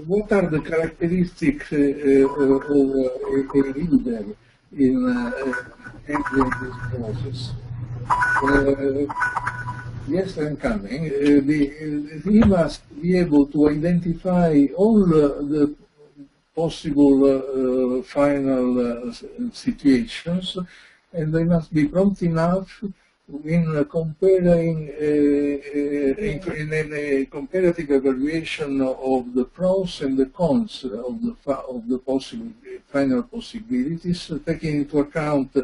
what are the characteristics of a leader in entering this process? Yes, I'm coming. He must be able to identify all the possible final situations, and they must be prompt enough in comparing in a comparative evaluation of the pros and the cons of the possible final possibilities, taking into account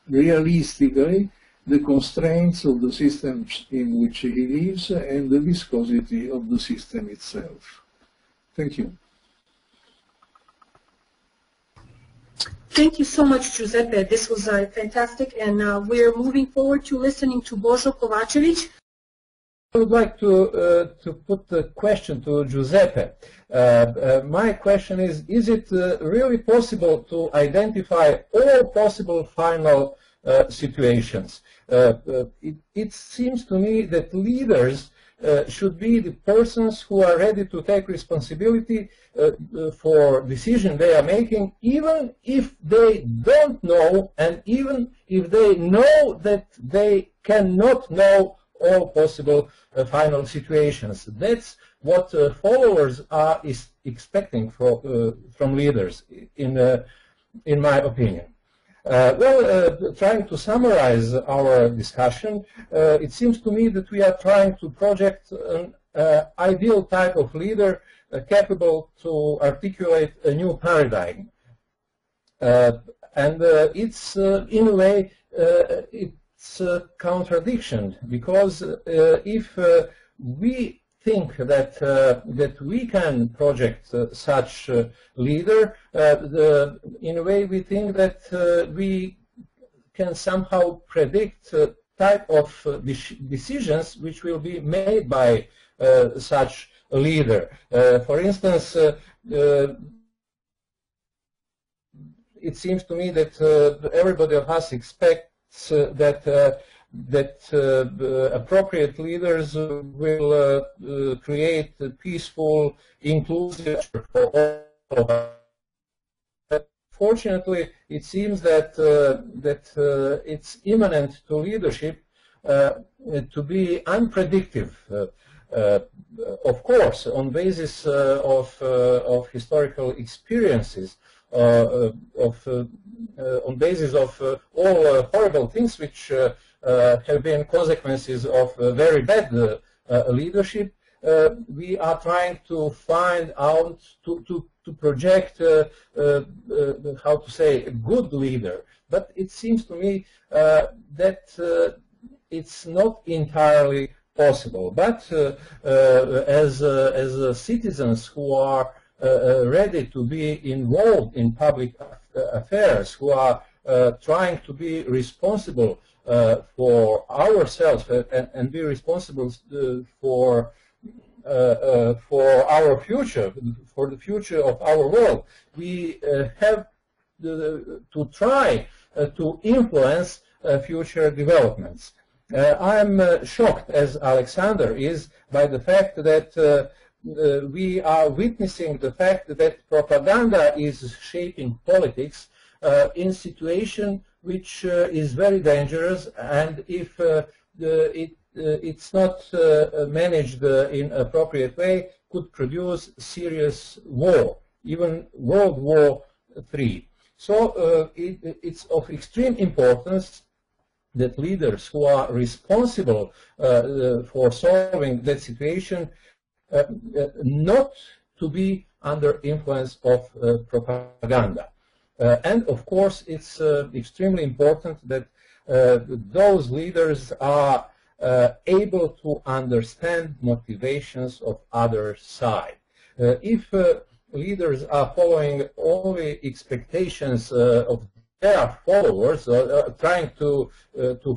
realistically the constraints of the systems in which he lives and the viscosity of the system itself. Thank you. Thank you so much, Giuseppe. This was fantastic, and we're moving forward to listening to Božo Kovačević. I would like to put the question to Giuseppe. My question is it really possible to identify all possible final situations? It seems to me that leaders should be the persons who are ready to take responsibility for decision they are making, even if they don't know, and even if they know that they cannot know all possible final situations. That's what followers are expecting from leaders, in my opinion. Trying to summarize our discussion, it seems to me that we are trying to project an ideal type of leader capable to articulate a new paradigm. And it's, in a way, it's a contradiction, because if we think that we can project such leader, in a way we think that we can somehow predict type of decisions which will be made by such a leader. For instance, it seems to me that everybody of us expect that appropriate leaders will create a peaceful, inclusive for all of us. Fortunately, it seems that it's imminent to leadership to be unpredictable. Of course, on basis of historical experiences, on basis of all horrible things which have been consequences of very bad leadership, we are trying to find out, to project, how to say, a good leader. But it seems to me that it's not entirely possible. But as citizens who are ready to be involved in public affairs, who are trying to be responsible for ourselves and be responsible for our future, for the future of our world, we have to try to influence future developments. I am shocked, as Alexander is, by the fact that we are witnessing the fact that propaganda is shaping politics in a situation which is very dangerous, and if it's not managed in an appropriate way, could produce serious war, even World War III. So it's of extreme importance that leaders who are responsible for solving that situation not to be under influence of propaganda. And of course, it's extremely important that those leaders are able to understand motivations of other side. If leaders are following only expectations of their followers, trying to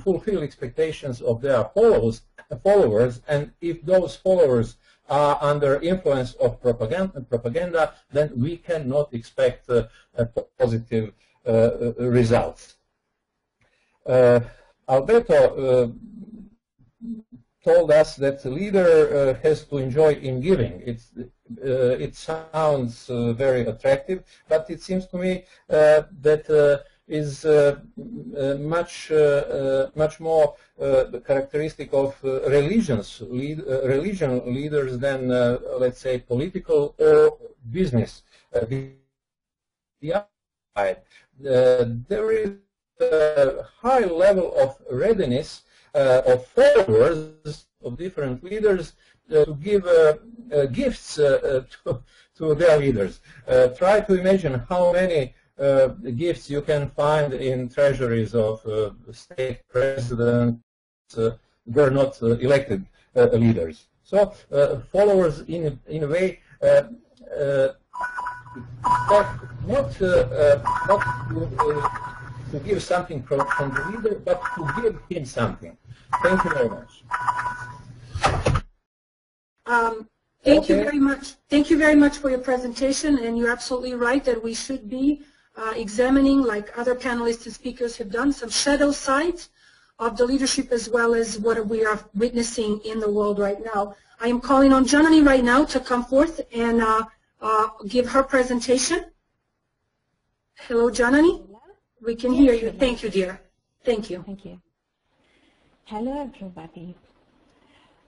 fulfill expectations of their followers, and if those followers are under influence of propaganda, then we cannot expect positive results. Alberto told us that the leader has to enjoy in giving. It sounds very attractive, but it seems to me that is much more characteristic of religion leaders than, let's say, political or business. There is a high level of readiness of followers of different leaders to give gifts to their leaders. Try to imagine how many gifts you can find in treasuries of state presidents who are not elected leaders. So followers, in a way, not to give something from the leader, but to give him something. Thank you very much. Thank you very much. Thank you very much for your presentation, and you're absolutely right that we should be examining, like other panelists and speakers have done, some shadow sides of the leadership as well as what we are witnessing in the world right now. I am calling on Janani right now to come forth and give her presentation. Hello, Janani. We can hear you. Thank you, dear. Thank you. Thank you. Hello, everybody.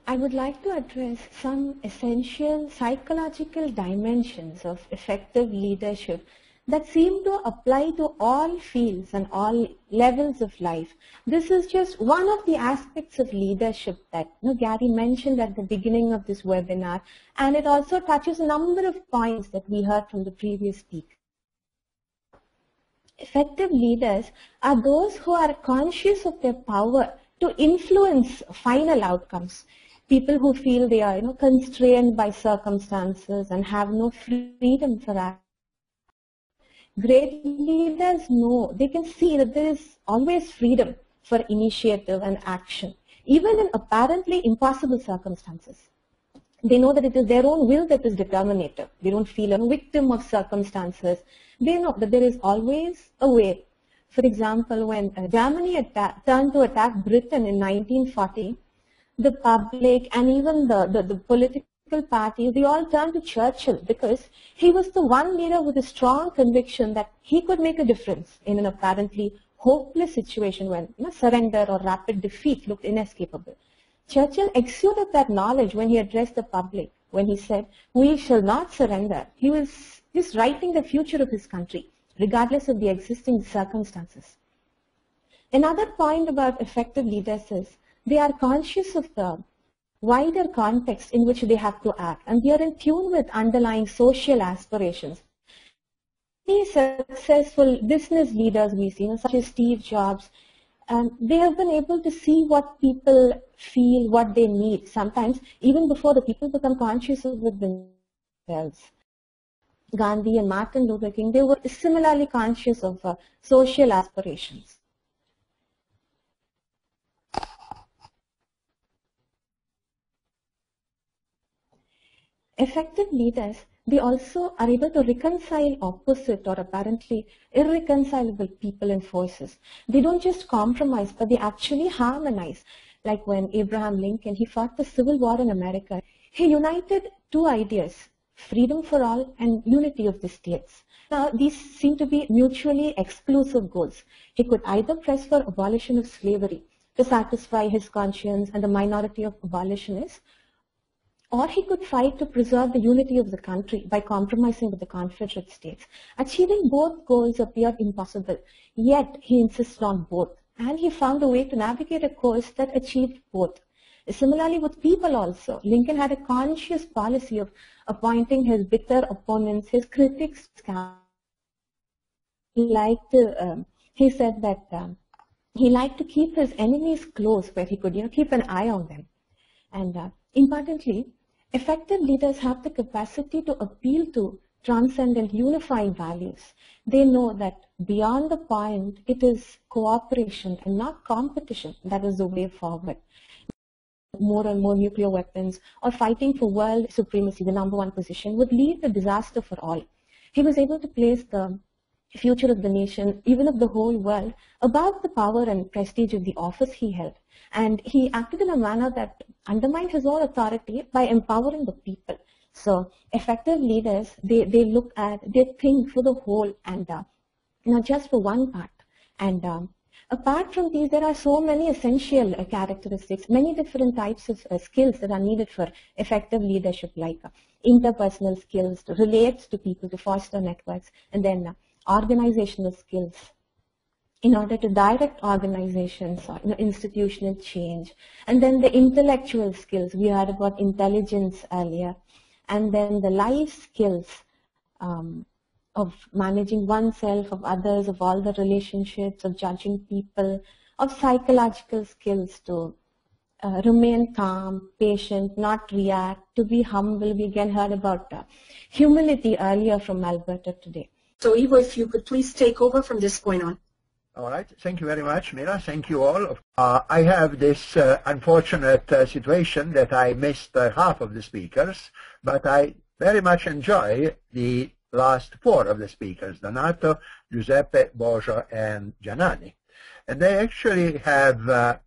I would like to address some essential psychological dimensions of effective leadership that seem to apply to all fields and all levels of life. This is just one of the aspects of leadership that Gary mentioned at the beginning of this webinar, and it also touches a number of points that we heard from the previous speaker. Effective leaders are those who are conscious of their power to influence final outcomes. People who feel they are constrained by circumstances and have no freedom for action. Great leaders know, they can see that there is always freedom for initiative and action, even in apparently impossible circumstances. They know that it is their own will that is determinative. They don't feel a victim of circumstances. They know that there is always a way For example, when Germany turned to attack Britain in 1940, the public and even the political parties, they all turned to Churchill because he was the one leader with a strong conviction that he could make a difference in an apparently hopeless situation when surrender or rapid defeat looked inescapable. Churchill exuded that knowledge when he addressed the public, when he said, "We shall not surrender." He was just writing the future of his country, regardless of the existing circumstances. Another point about effective leaders is they are conscious of the wider context in which they have to act, and they are in tune with underlying social aspirations. Many successful business leaders we've seen, such as Steve Jobs, they have been able to see what people feel, what they need, sometimes even before the people become conscious of it themselves. Gandhi and Martin Luther King, they were similarly conscious of social aspirations. Effective leaders, they also are able to reconcile opposite or apparently irreconcilable people and forces. They don't just compromise, but they actually harmonize. Like when Abraham Lincoln, he fought the Civil War in America, he united two ideas, freedom for all and unity of the states. Now, these seem to be mutually exclusive goals. He could either press for abolition of slavery to satisfy his conscience and the minority of abolitionists, or he could fight to preserve the unity of the country by compromising with the Confederate States. Achieving both goals appeared impossible, yet he insisted on both, and he found a way to navigate a course that achieved both. Similarly with people also, Lincoln had a conscious policy of appointing his bitter opponents, his critics. He said that he liked to keep his enemies close where he could keep an eye on them. And importantly, effective leaders have the capacity to appeal to transcendent unifying values. They know that beyond the point, it is cooperation and not competition that is the way forward. More and more nuclear weapons or fighting for world supremacy, the #1 position, would lead to disaster for all. He was able to place the future of the nation, even of the whole world, above the power and prestige of the office he held. And he acted in a manner that undermined his own authority by empowering the people. So effective leaders, they think for the whole and not just for one part. And apart from these, there are so many essential characteristics, many different types of skills that are needed for effective leadership, like interpersonal skills to relate to people, to foster networks, and then organizational skills in order to direct organizations or institutional change. And then the intellectual skills, we heard about intelligence earlier. And then the life skills of managing oneself, of others, of all the relationships, of judging people, of psychological skills to remain calm, patient, not react, to be humble. We again heard about humility earlier from Alberta today. So Ivo, if you could please take over from this point on. All right. Thank you very much, Mira. Thank you all. I have this unfortunate situation that I missed half of the speakers, but I very much enjoy the last four of the speakers, Donato, Giuseppe, Bojo, and Giannani. And they actually have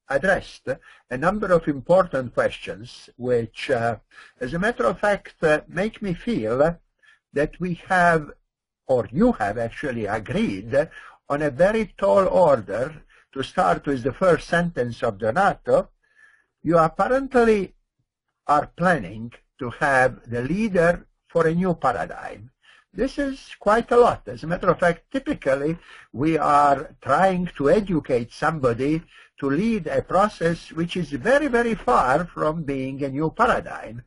addressed a number of important questions, which, as a matter of fact, make me feel that we have, or you have actually agreed on a very tall order. To start with the first sentence of Donato, you apparently are planning to have the leader for a new paradigm. This is quite a lot. As a matter of fact, typically we are trying to educate somebody to lead a process which is very, very far from being a new paradigm.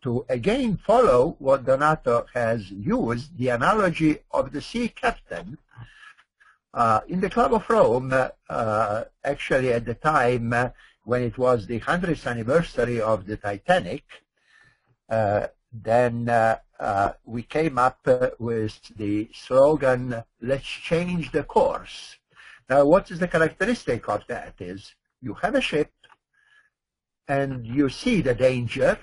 To again follow what Donato has used, the analogy of the sea captain. In the Club of Rome, actually at the time when it was the 100th anniversary of the Titanic, then we came up with the slogan, "Let's change the course." Now, what is the characteristic of that is you have a ship and you see the danger,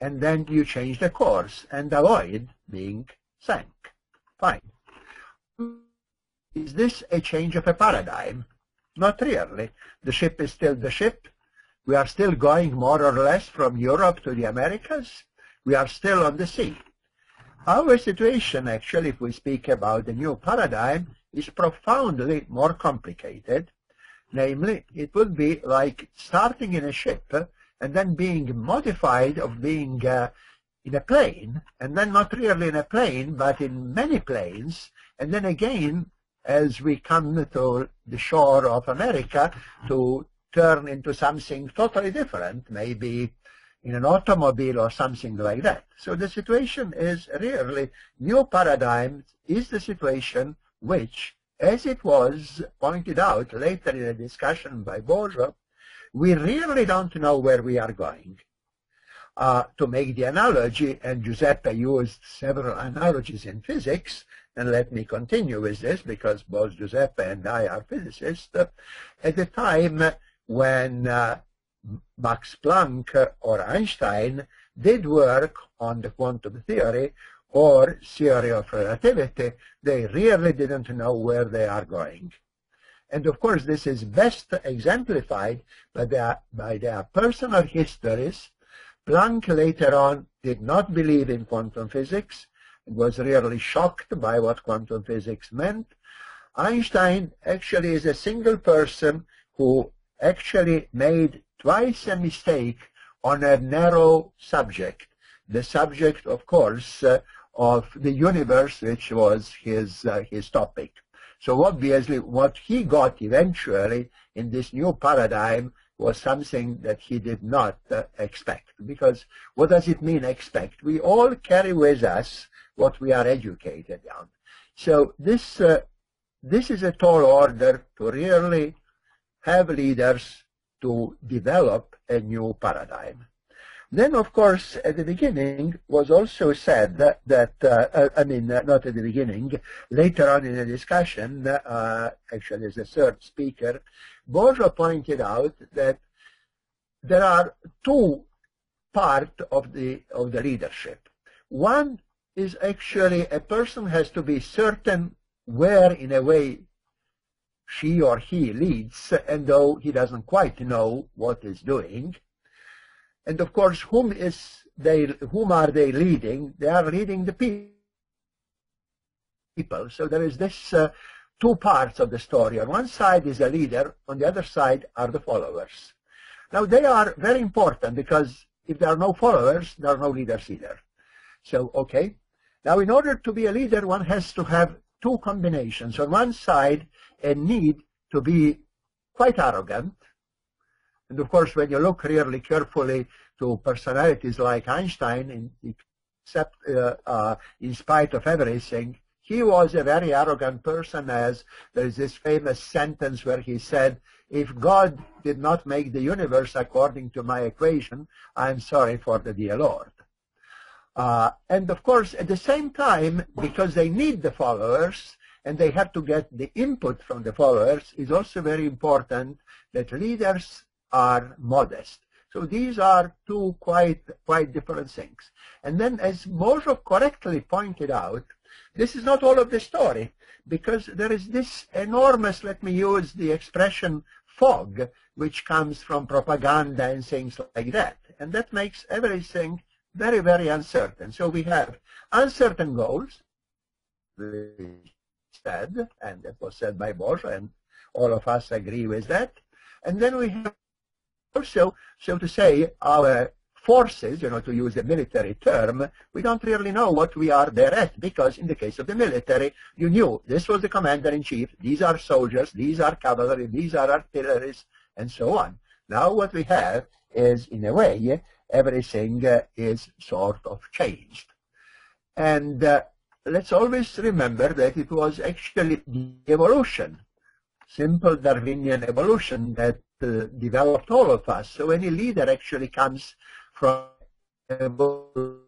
and then you change the course and avoid being sank. Fine. is this a change of a paradigm? Not really. The ship is still the ship. We are still going more or less from Europe to the Americas. We are still on the sea. Our situation, actually, if we speak about the new paradigm, is profoundly more complicated. Namely, it would be like starting in a ship and then being modified of being in a plane, and then not really in a plane, but in many planes, and then again, as we come to the shore of America, to turn into something totally different, maybe in an automobile or something like that. So the situation is really, new paradigm is the situation which, as it was pointed out later in a discussion by Bourgeois, we really don't know where we are going. To make the analogy, and Giuseppe used several analogies in physics, and let me continue with this because both Giuseppe and I are physicists, at the time when Max Planck or Einstein did work on the quantum theory or theory of relativity, they really didn't know where they are going. And of course, this is best exemplified by their personal histories. Planck later on did not believe in quantum physics and was really shocked by what quantum physics meant. Einstein actually is a single person who actually made twice a mistake on a narrow subject. The subject, of course, of the universe, which was his topic. So obviously what he got eventually in this new paradigm was something that he did not expect. Because what does it mean, expect? We all carry with us what we are educated on. So this is a tall order to really have leaders to develop a new paradigm. Then, of course, at the beginning was also said that not at the beginning, later on in the discussion, actually as the third speaker, Bourgeois pointed out that there are two parts of the leadership. One is actually a person has to be certain where, in a way, she or he leads, and though he doesn't quite know what is doing. And of course, whom are they leading? They are leading the people. So there is this two parts of the story. On one side is a leader, on the other side are the followers. Now they are very important because if there are no followers, there are no leaders either. So, okay. Now in order to be a leader, one has to have two combinations. On one side, a need to be quite arrogant. And of course, when you look really carefully to personalities like Einstein, except in spite of everything, he was a very arrogant person, as there is this famous sentence where he said, if God did not make the universe according to my equation, I am sorry for the dear Lord. And of course, at the same time, because they need the followers, and they have to get the input from the followers, is also very important that leaders are modest. So these are two quite different things. And then, as Bourgeois correctly pointed out, this is not all of the story, because there is this enormous, let me use the expression, fog, which comes from propaganda and things like that. And that makes everything very, very uncertain. So we have uncertain goals, said, and that was said by Bourgeois, and all of us agree with that. And then we have also, so to say, our forces, to use a military term, we don't really know what we are there at, because in the case of the military, you knew this was the commander-in-chief, these are soldiers, these are cavalry, these are artilleries, and so on. Now what we have is, in a way, everything is sort of changed. And let's always remember that it was actually the evolution, simple Darwinian evolution, that developed all of us. So any leader actually comes from evolution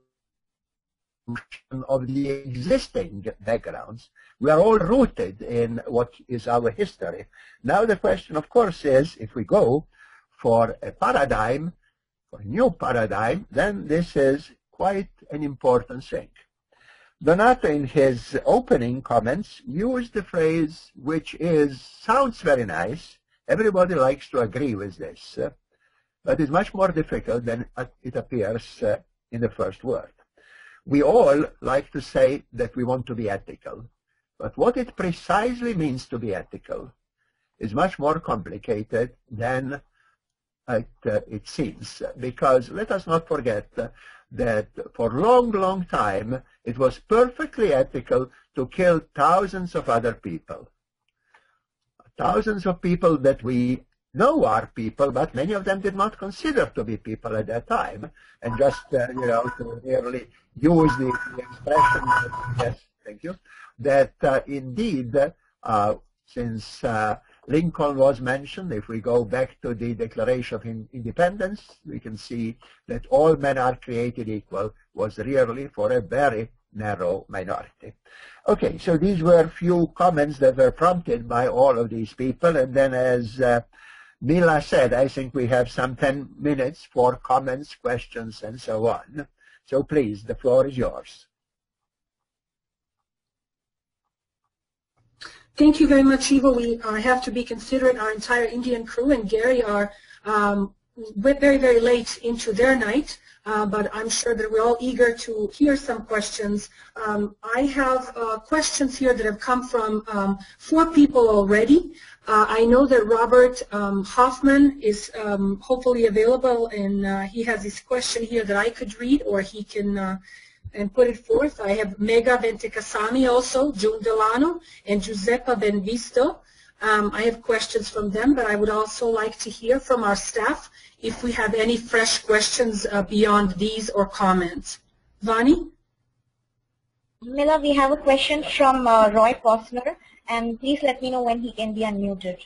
of the existing backgrounds. We are all rooted in what is our history. Now the question, of course, is if we go for a paradigm, for a new paradigm, then this is quite an important thing. Donato, in his opening comments, used the phrase which sounds very nice. Everybody likes to agree with this, but it's much more difficult than it appears in the first word. We all like to say that we want to be ethical, but what it precisely means to be ethical is much more complicated than it seems, because let us not forget that for a long, long time it was perfectly ethical to kill thousands of other people. Thousands of people that we know are people, but many of them did not consider to be people at that time, and just, to merely use the expression, yes, thank you, that indeed, since Lincoln was mentioned, if we go back to the Declaration of Independence, we can see that all men are created equal was really for a very narrow minority. Okay, so these were few comments that were prompted by all of these people, and then as Mila said, I think we have some 10 minutes for comments, questions, and so on. So please, the floor is yours. Thank you very much, Ivo. We have to be considerate. Our entire Indian crew and Gary are very, very late into their night, but I'm sure that we're all eager to hear some questions. I have questions here that have come from 4 people already. I know that Robert Hoffman is hopefully available, and he has this question here that I could read, or he can and put it forth. I have Mega Ventikasamy also, June Delano, and Giuseppa Benvisto. I have questions from them, but I would also like to hear from our staff if we have any fresh questions beyond these or comments. Vani? Mila, we have a question from Roy Posner, and please let me know when he can be unmuted.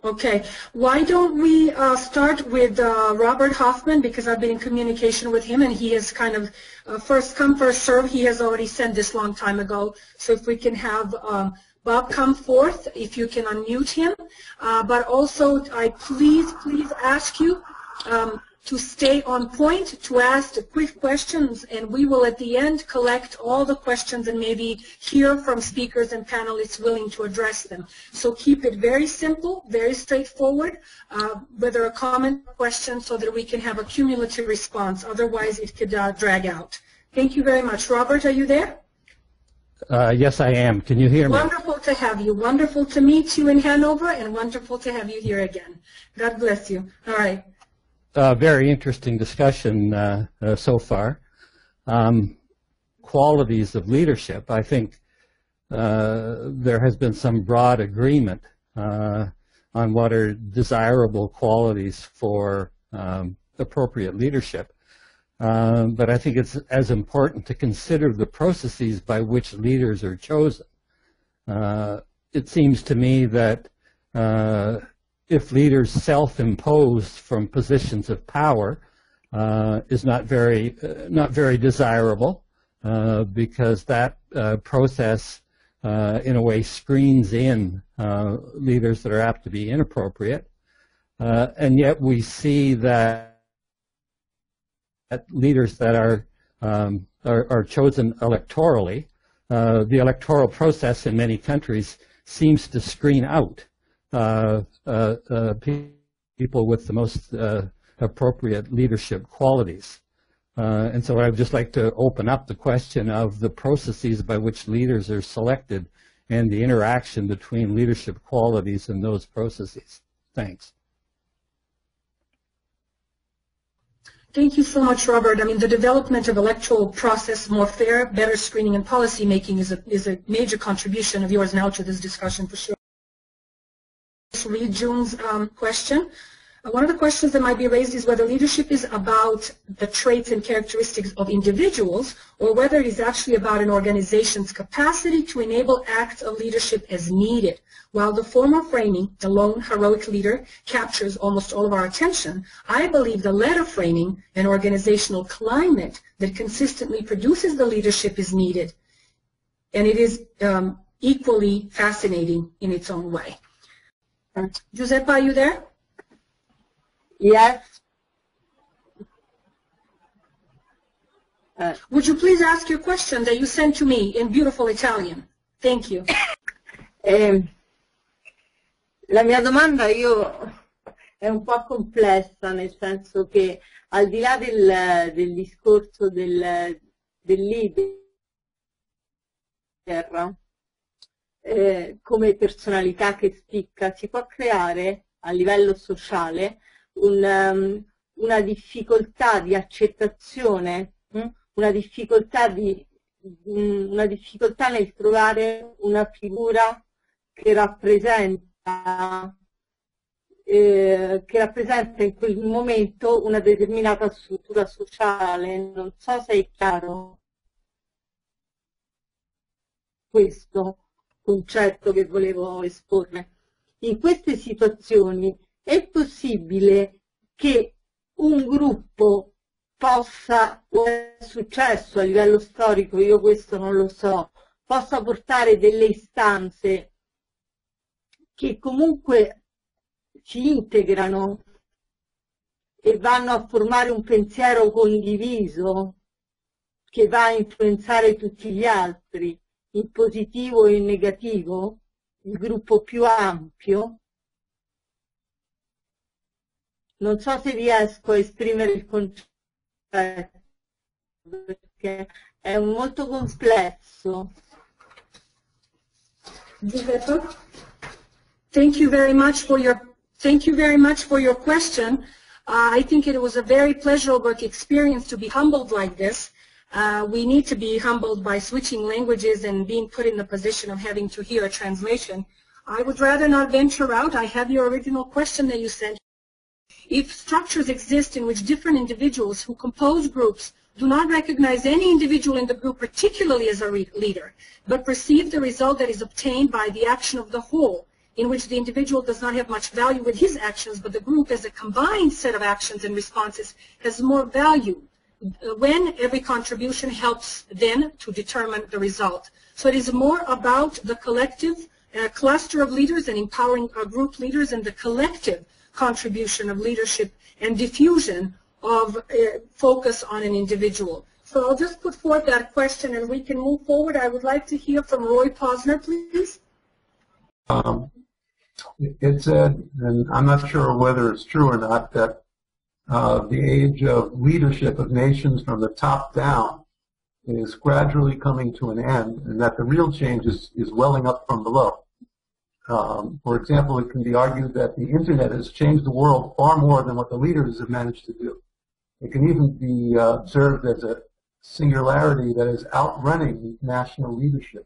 Okay, why don't we start with Robert Hoffman, because I've been in communication with him, and he is kind of first come, first serve. He has already sent this long time ago. So if we can have Bob come forth, if you can unmute him. But also, I please ask you to stay on point, to ask quick questions, and we will at the end collect all the questions and maybe hear from speakers and panelists willing to address them. So keep it very simple, very straightforward, whether a comment or question, so that we can have a cumulative response. Otherwise, it could drag out. Thank you very much. Robert, are you there? Yes, I am. Can you hear me? Wonderful to have you. Wonderful to meet you in Hanover, and wonderful to have you here again. God bless you. All right. Very interesting discussion so far. Qualities of leadership. I think there has been some broad agreement on what are desirable qualities for appropriate leadership. But I think it's as important to consider the processes by which leaders are chosen. It seems to me that if leaders self-impose from positions of power is not very desirable, because that process in a way screens in leaders that are apt to be inappropriate, and yet we see that leaders that are chosen electorally, the electoral process in many countries seems to screen out people with the most appropriate leadership qualities. And so I would just like to open up the question of the processes by which leaders are selected and the interaction between leadership qualities and those processes. Thanks. Thank you so much, Robert. I mean, the development of electoral process, more fair, better screening and policy making is a major contribution of yours now to this discussion for sure. Let's read June's question. One of the questions that might be raised is whether leadership is about the traits and characteristics of individuals, or whether it is actually about an organization's capacity to enable acts of leadership as needed. While the former framing, the lone heroic leader, captures almost all of our attention, I believe the latter framing, an organizational climate that consistently produces the leadership, is needed. And it is equally fascinating in its own way. Giuseppa, are you there? Yes. Would you please ask your question that you sent to me in beautiful Italian? Thank you. La mia domanda è un po' complessa, nel senso che al di là del discorso del leader come personalità che spicca, si può creare a livello sociale una difficoltà di accettazione, una difficoltà nel trovare una figura che rappresenta in quel momento una determinata struttura sociale. Non so se è chiaro questo concetto che volevo esporre. In queste situazioni è possibile che un gruppo possa, o è successo a livello storico, io questo non lo so, possa portare delle istanze che comunque si integrano e vanno a formare un pensiero condiviso che va a influenzare tutti gli altri, in positivo e in negativo, il gruppo più ampio. Non so se riesco a esprimere il concetto, perché è molto complesso. Giuseppe? Thank you very much for your question. I think it was a very pleasurable experience to be humbled like this. We need to be humbled by switching languages and being put in the position of having to hear a translation. I would rather not venture out. I have your original question that you sent. If structures exist in which different individuals who compose groups do not recognize any individual in the group particularly as a leader, but perceive the result that is obtained by the action of the whole, in which the individual does not have much value with his actions, but the group as a combined set of actions and responses has more value, when every contribution helps then to determine the result. So it is more about the collective cluster of leaders and empowering group leaders and the collective contribution of leadership and diffusion of focus on an individual. So I'll just put forth that question and we can move forward. I would like to hear from Roy Posner, please. It said, and I'm not sure whether it's true or not, that the age of leadership of nations from the top down is gradually coming to an end, and that the real change is welling up from below. For example, it can be argued that the Internet has changed the world far more than what the leaders have managed to do. It can even be observed as a singularity that is outrunning national leadership.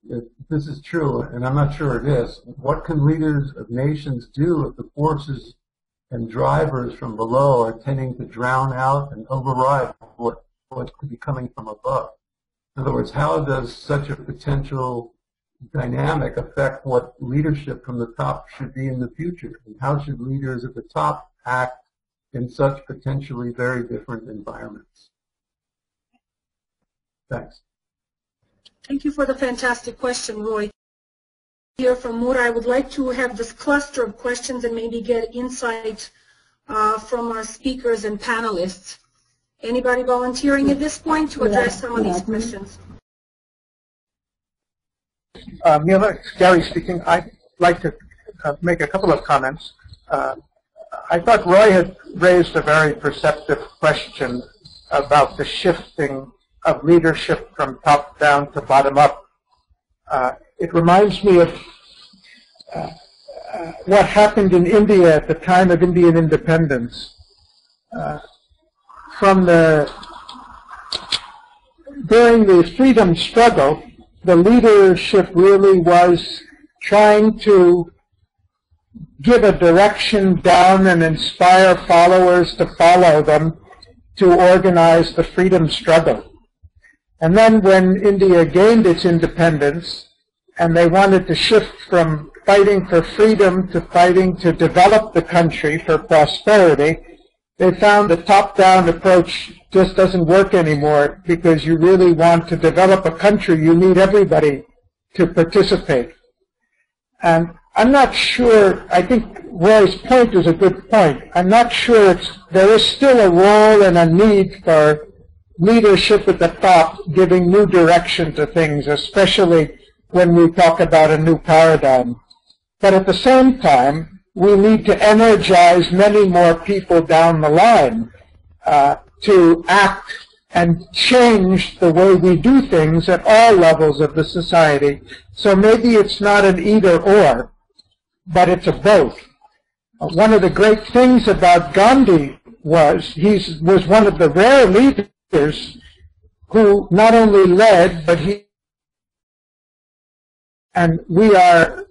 If this is true, and I'm not sure it is, what can leaders of nations do if the forces and drivers from below are tending to drown out and override what could be coming from above? In other words, how does such a potential dynamic affect what leadership from the top should be in the future? And how should leaders at the top act in such potentially very different environments? Thanks. Thank you for the fantastic question, Roy. Here from Moura, I would like to have this cluster of questions and maybe get insight from our speakers and panelists. Anybody volunteering at this point to address some of these questions? Mila, Gary speaking. I'd like to make a couple of comments. I thought Roy had raised a very perceptive question about the shifting of leadership from top down to bottom up. It reminds me of what happened in India at the time of Indian independence. During the freedom struggle, the leadership really was trying to give a direction down and inspire followers to follow them to organize the freedom struggle. And then when India gained its independence and they wanted to shift from fighting for freedom to fighting to develop the country for prosperity, they found the top-down approach just doesn't work anymore, because you really want to develop a country, you need everybody to participate. And I'm not sure, I think Roy's point is a good point. I'm not sure there is still a role and a need for leadership at the top giving new direction to things, especially when we talk about a new paradigm. But at the same time, we need to energize many more people down the line to act and change the way we do things at all levels of the society. So maybe it's not an either-or, but it's a both. One of the great things about Gandhi was he was one of the rare leaders who not only led, but and we are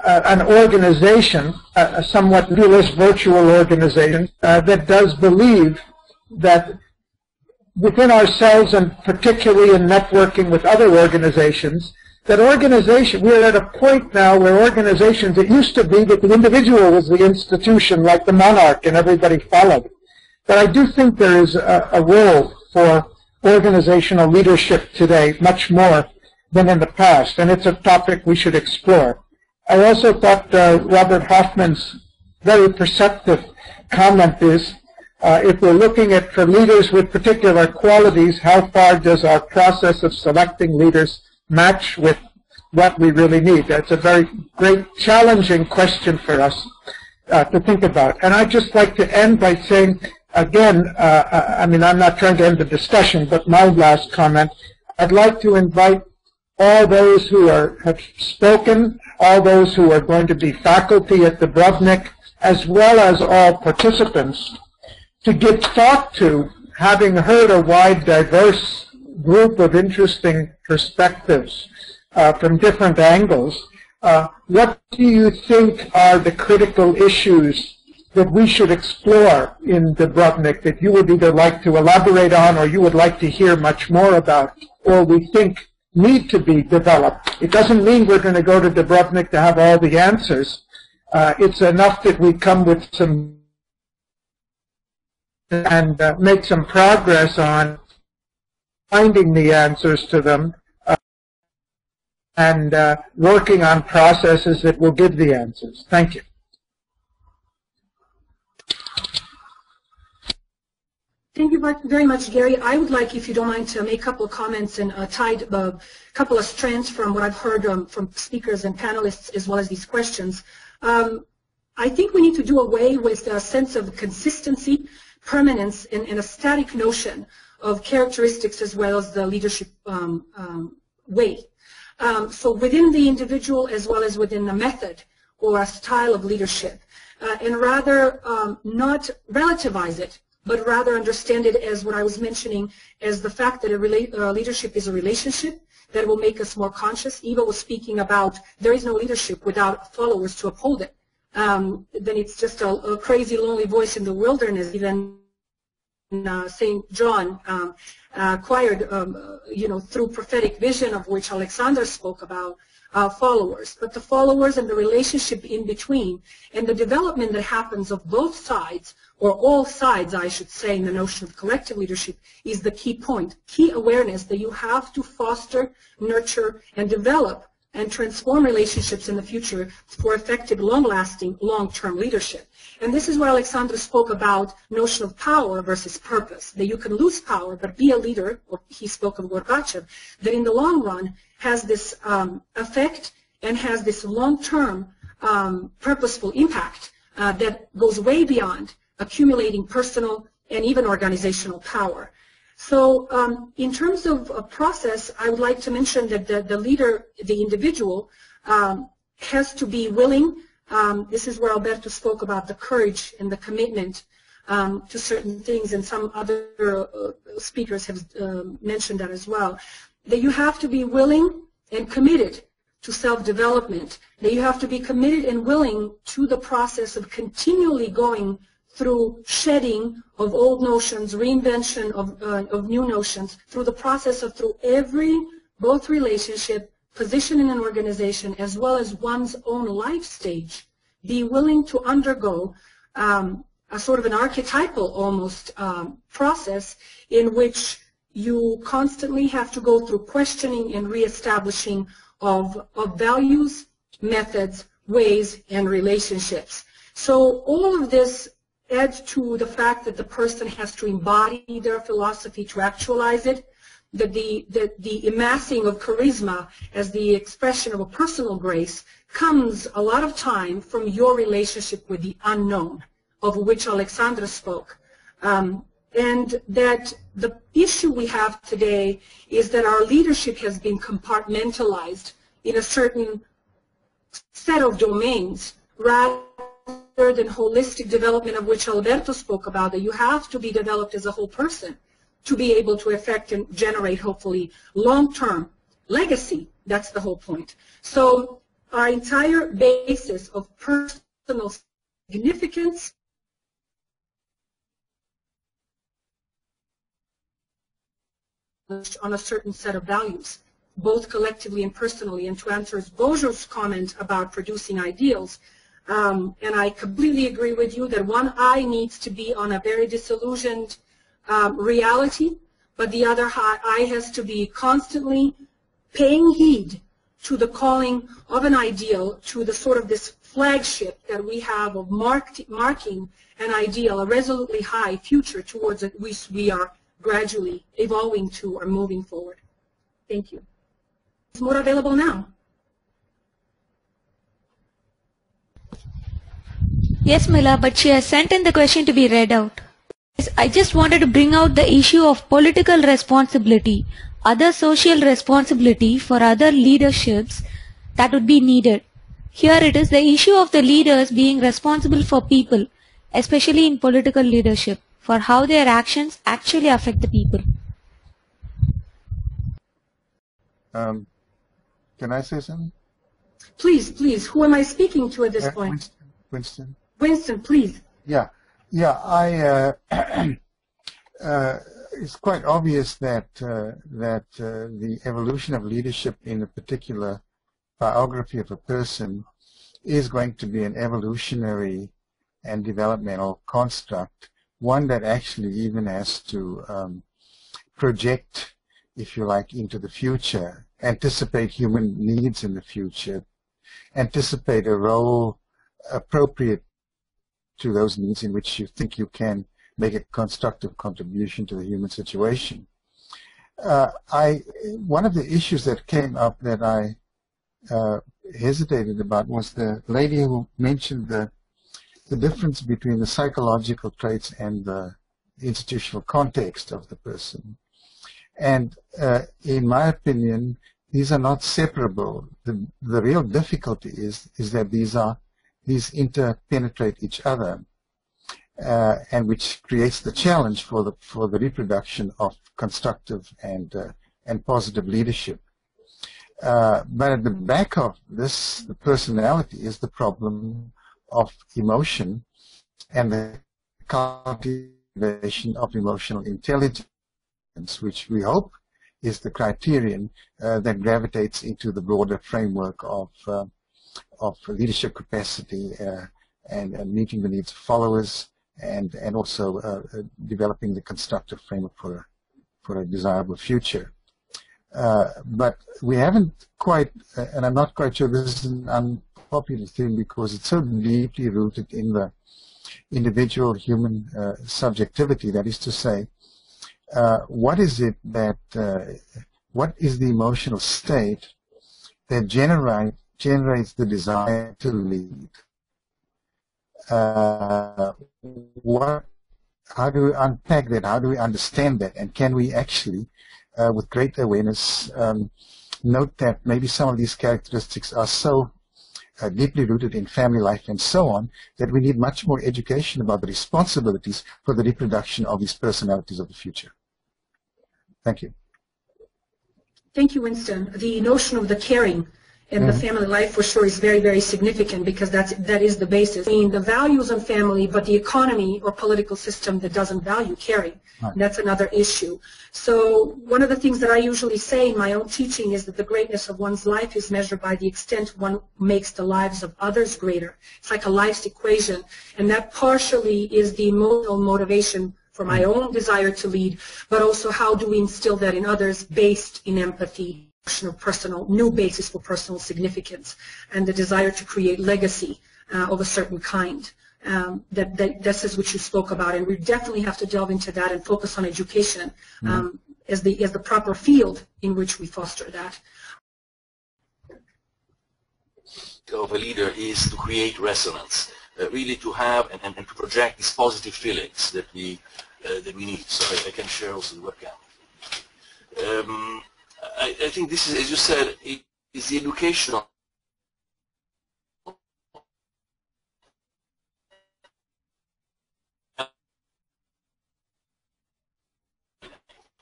an organization, a somewhat realist virtual organization that does believe that within ourselves, and particularly in networking with other organizations, that we're at a point now where organizations, it used to be that the individual was the institution, like the monarch, and everybody followed. But I do think there is a role for organizational leadership today, much more than in the past, and it's a topic we should explore. I also thought Robert Hoffman's very perceptive comment is, if we're looking at for leaders with particular qualities, how far does our process of selecting leaders match with what we really need? That's a very great, challenging question for us to think about. And I'd just like to end by saying, again, I mean, I'm not trying to end the discussion, but my last comment, I'd like to invite all those who have spoken, all those who are going to be faculty at Dubrovnik, as well as all participants, to give thought to, having heard a wide, diverse group of interesting perspectives from different angles, what do you think are the critical issues that we should explore in Dubrovnik that you would either like to elaborate on or you would like to hear much more about, or we think need to be developed? It doesn't mean we're going to go to Dubrovnik to have all the answers. It's enough that we come with some and make some progress on finding the answers to them and working on processes that will give the answers. Thank you. Thank you very much, Gary. I would like, if you don't mind, to make a couple of comments and tie a couple of strands from what I've heard from speakers and panelists, as well as these questions. I think we need to do away with a sense of consistency, permanence, and a static notion of characteristics as well as the leadership way. So within the individual as well as within the method or a style of leadership, and rather not relativize it, but rather understand it as what I was mentioning, as the fact that leadership is a relationship that will make us more conscious. Eva was speaking about there is no leadership without followers to uphold it. Then it's just a crazy, lonely voice in the wilderness. Even St. John acquired, through prophetic vision, of which Alexander spoke about, followers. But the followers and the relationship in between and the development that happens of both sides, or all sides, I should say, in the notion of collective leadership, is the key point, key awareness that you have to foster, nurture, and develop and transform relationships in the future for effective, long-lasting, long-term leadership. And this is where Alexander spoke about notion of power versus purpose, that you can lose power but be a leader, or he spoke of Gorbachev, that in the long run has this effect and has this long-term purposeful impact that goes way beyond accumulating personal and even organizational power. So in terms of a process, I would like to mention that the leader, the individual, has to be willing. This is where Alberto spoke about the courage and the commitment to certain things, and some other speakers have mentioned that as well. That you have to be willing and committed to self-development. That you have to be committed and willing to the process of continually going through shedding of old notions, reinvention of new notions, through the process of through every, both relationship, position in an organization, as well as one's own life stage, be willing to undergo a sort of an archetypal almost process in which you constantly have to go through questioning and reestablishing of values, methods, ways, and relationships. So all of this add to the fact that the person has to embody their philosophy to actualize it, that the amassing of charisma as the expression of a personal grace comes a lot of time from your relationship with the unknown, of which Alexandra spoke. And that the issue we have today is that our leadership has been compartmentalized in a certain set of domains rather than holistic development, of which Alberto spoke about, that you have to be developed as a whole person to be able to affect and generate, hopefully, long-term legacy. That's the whole point. So our entire basis of personal significance on a certain set of values, both collectively and personally. And to answer Bojo's comment about producing ideals, and I completely agree with you that one eye needs to be on a very disillusioned reality, but the other eye has to be constantly paying heed to the calling of an ideal, to the sort of this flagship that we have of marking an ideal, a resolutely high future towards it we are gradually evolving to or moving forward. Thank you. It's more available now. Yes, Mila, but she has sent in the question to be read out. I just wanted to bring out the issue of political responsibility, other social responsibility for other leaderships that would be needed. Here it is the issue of the leaders being responsible for people, especially in political leadership, for how their actions actually affect the people. Can I say something? Please, please. Who am I speaking to at this point? Winston. Winston, please. Yeah. It's quite obvious that the evolution of leadership in a particular biography of a person is going to be an evolutionary and developmental construct, one that actually even has to project, if you like, into the future, anticipate human needs in the future, anticipate a role appropriate to those needs in which you think you can make a constructive contribution to the human situation. One of the issues that came up that I hesitated about was the lady who mentioned the difference between the psychological traits and the institutional context of the person. And in my opinion, these are not separable. The real difficulty is that these interpenetrate each other, and which creates the challenge for the reproduction of constructive and positive leadership. But at the back of this, the personality, is the problem of emotion and the cultivation of emotional intelligence, which we hope is the criterion that gravitates into the broader framework of leadership capacity and meeting the needs of followers, and also developing the constructive framework for a desirable future. But we haven't quite, and I'm not quite sure this is an unpopular thing because it's so deeply rooted in the individual human subjectivity. That is to say, what is it that, what is the emotional state that generates the desire to lead? How do we unpack that? How do we understand that? And can we actually, with great awareness, note that maybe some of these characteristics are so deeply rooted in family life and so on, that we need much more education about the responsibilities for the reproduction of these personalities of the future. Thank you. Thank you, Winston. The notion of the caring and the family life for sure is very, very significant, because that is the basis. I mean, the values of family, but the economy or political system that doesn't value caring, that's another issue. So one of the things that I usually say in my own teaching is that the greatness of one's life is measured by the extent one makes the lives of others greater. It's like a life's equation, and that partially is the emotional motivation for my own desire to lead, but also how do we instill that in others based in empathy, of personal, new basis for personal significance, and the desire to create legacy of a certain kind. this is what you spoke about, and we definitely have to delve into that and focus on education as the proper field in which we foster that. Of a leader is to create resonance, really to have and to project these positive feelings that we need. So I can share also the webcam. I think this is, as you said, it is the educational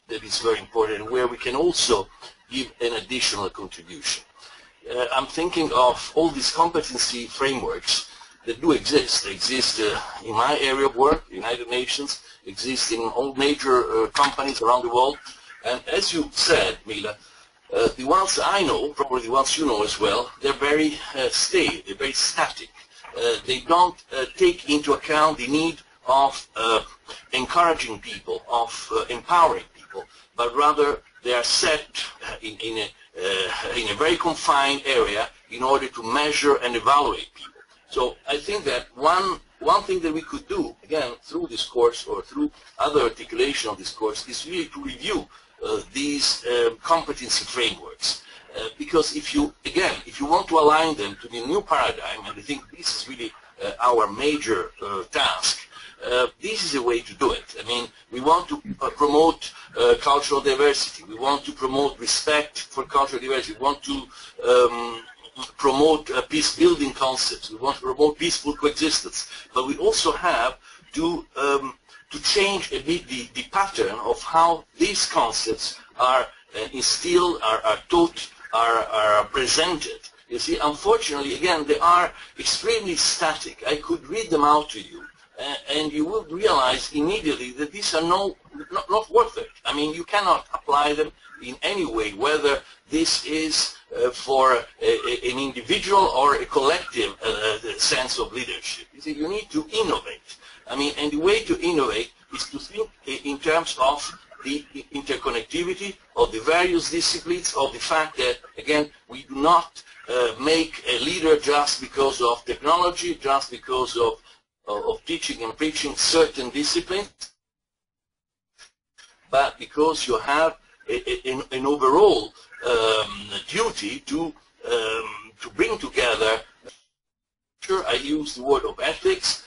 that is very important, where we can also give an additional contribution. I'm thinking of all these competency frameworks that do exist. They exist in my area of work, United Nations, exist in all major companies around the world. And as you said, Mila, the ones I know, probably the ones you know as well, they're very staid, they're very static. They don't take into account the need of encouraging people, of empowering people, but rather they are set in a very confined area in order to measure and evaluate people. So I think that one thing that we could do, again, through this course or through other articulation of this course, is really to review these competency frameworks. Because if you want to align them to the new paradigm, and I think this is really our major task, this is a way to do it. I mean, we want to promote cultural diversity. We want to promote respect for cultural diversity. We want to promote peace-building concepts. We want to promote peaceful coexistence. But we also have to change a bit the pattern of how these concepts are instilled, are taught, are presented. You see, unfortunately, again, they are extremely static. I could read them out to you, and you will realize immediately that these are not worth it. I mean, you cannot apply them in any way, whether this is for an individual or a collective sense of leadership. You see, you need to innovate. I mean, and the way to innovate is to think in terms of the interconnectivity of the various disciplines, of the fact that, again, we do not make a leader just because of technology, just because of teaching and preaching certain disciplines, but because you have an overall duty to bring together. Sure, I use the word of ethics,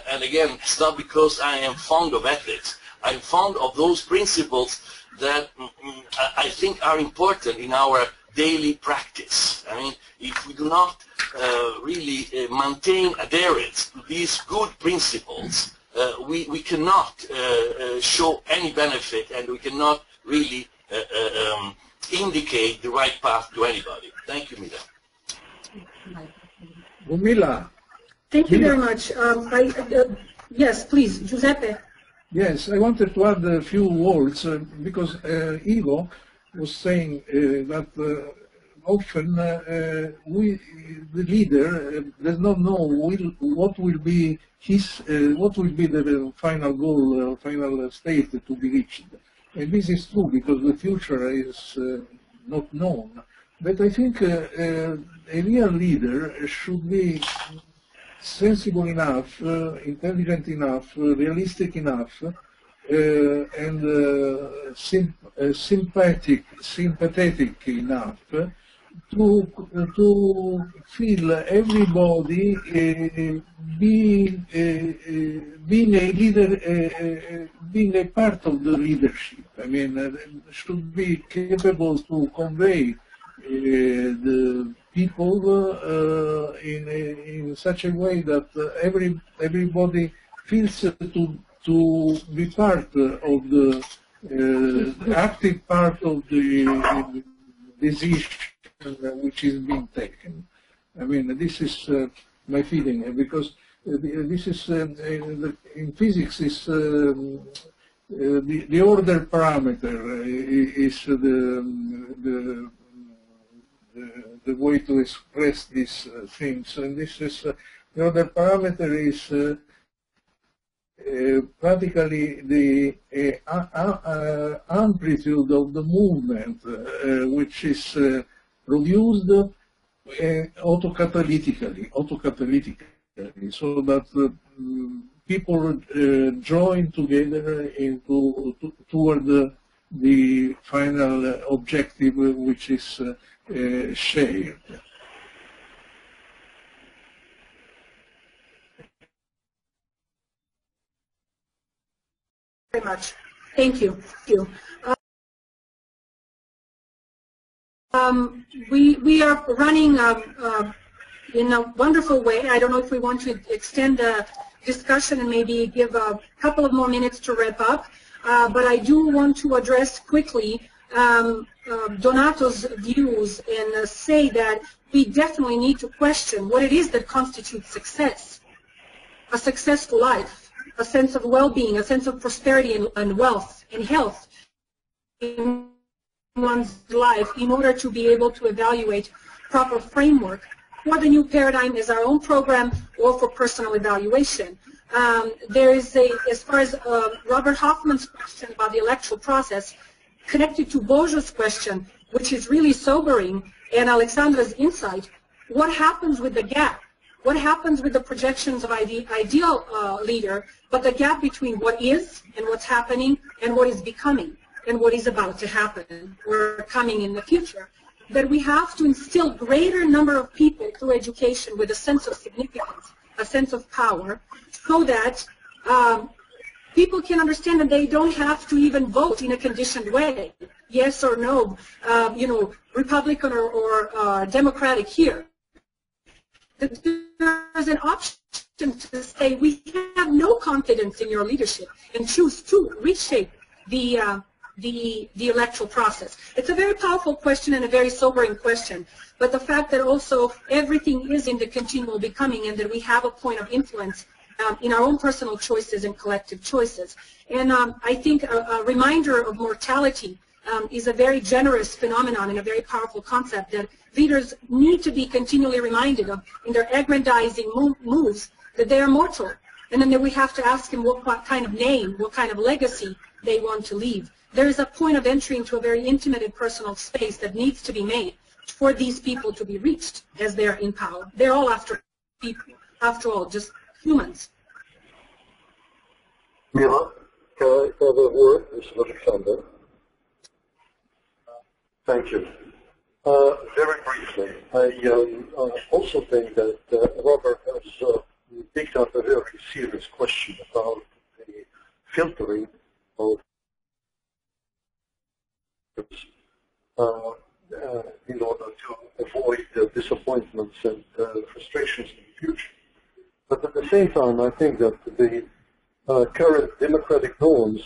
and again, it's not because I am fond of ethics. I'm fond of those principles that I think are important in our daily practice. I mean, if we do not really maintain adherence to these good principles, we cannot show any benefit, and we cannot really indicate the right path to anybody. Thank you, Mila. Mila. Thank you very much. Yes, please, Giuseppe. Yes, I wanted to add a few words because Ivo was saying that often the leader does not know what will be the final goal, final state to be reached. And this is true because the future is not known. But I think a real leader should be sensible enough, intelligent enough, realistic enough, and sympathetic enough to feel everybody being a leader, being a part of the leadership. I mean, should be capable to convey the people in such a way that everybody feels to be part of the active part of the decision which is being taken. I mean, this is my feeling, because this is in physics is the order parameter is the way to express these things, and this is the other parameter is practically the amplitude of the movement, which is produced autocatalytically. so that people join together toward the final objective, which is shared. Very much. Thank you. Thank you. We are running in a wonderful way. I don't know if we want to extend the discussion and maybe give a couple of more minutes to wrap up, but I do want to address quickly Donato's views and say that we definitely need to question what it is that constitutes success, a successful life, a sense of well-being, a sense of prosperity and wealth and health in one's life in order to be able to evaluate proper framework for the new paradigm as our own program or for personal evaluation. There is as far as Robert Hoffman's question about the electoral process, connected to Bojo's question, which is really sobering, and Alexandra's insight, what happens with the gap? What happens with the projections of ideal leader, but the gap between what is and what's happening and what is becoming and what is about to happen or coming in the future? That we have to instill greater number of people through education with a sense of significance, a sense of power, so that people can understand that they don't have to even vote in a conditioned way, yes or no, Republican or Democratic here. That there's an option to say we have no confidence in your leadership and choose to reshape the electoral process. It's a very powerful question and a very sobering question, but the fact that also everything is in the continual becoming and that we have a point of influence in our own personal choices and collective choices. And I think a reminder of mortality is a very generous phenomenon and a very powerful concept that leaders need to be continually reminded of in their aggrandizing moves, that they are mortal, and then that we have to ask them what kind of name, what kind of legacy they want to leave. There is a point of entry into a very intimate and personal space that needs to be made for these people to be reached as they're in power. They're all after all, just humans. Mila, can I have a word? This is Alexander. Thank you. Very briefly, I also think that Robert has picked up a very serious question about the filtering of in order to avoid disappointments and frustrations in the future. But at the same time, I think that the current democratic norms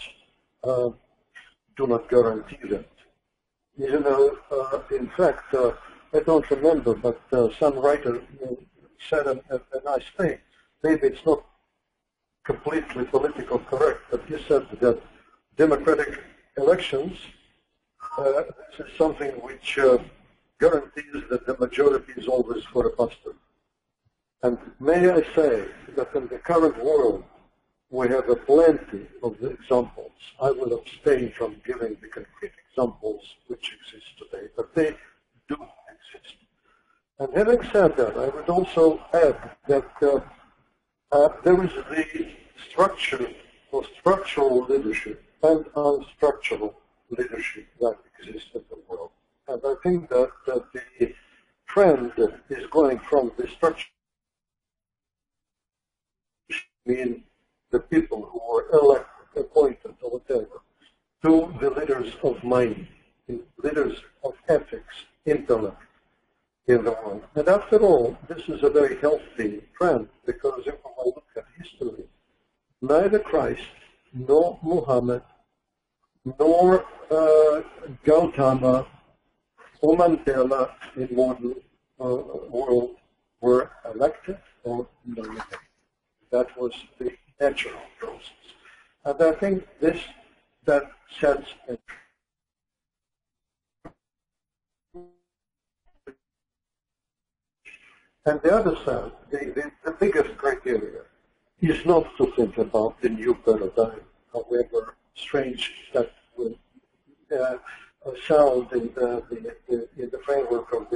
do not guarantee that. You know, in fact, I don't remember, but some writer said a nice thing. Maybe it's not completely politically correct, but he said that democratic elections this is something which guarantees that the majority is always for a bastard. And may I say that in the current world, we have plenty of the examples. I will abstain from giving the concrete examples which exist today, but they do exist. And having said that, I would also add that there is the structure of structural leadership and unstructural leadership that exists in the world. And I think that the trend is going from the structure, mean the people who were elected, appointed, or whatever, to the leaders of mind, leaders of ethics, intellect in the world. And after all, this is a very healthy trend, because if we look at history, neither Christ, nor Muhammad, nor Gautama or Mandela in modern world were elected or nominated. That was the natural process. And I think that sets a and the other side, the biggest criteria is not to think about the new paradigm, however strange that will sound in the framework of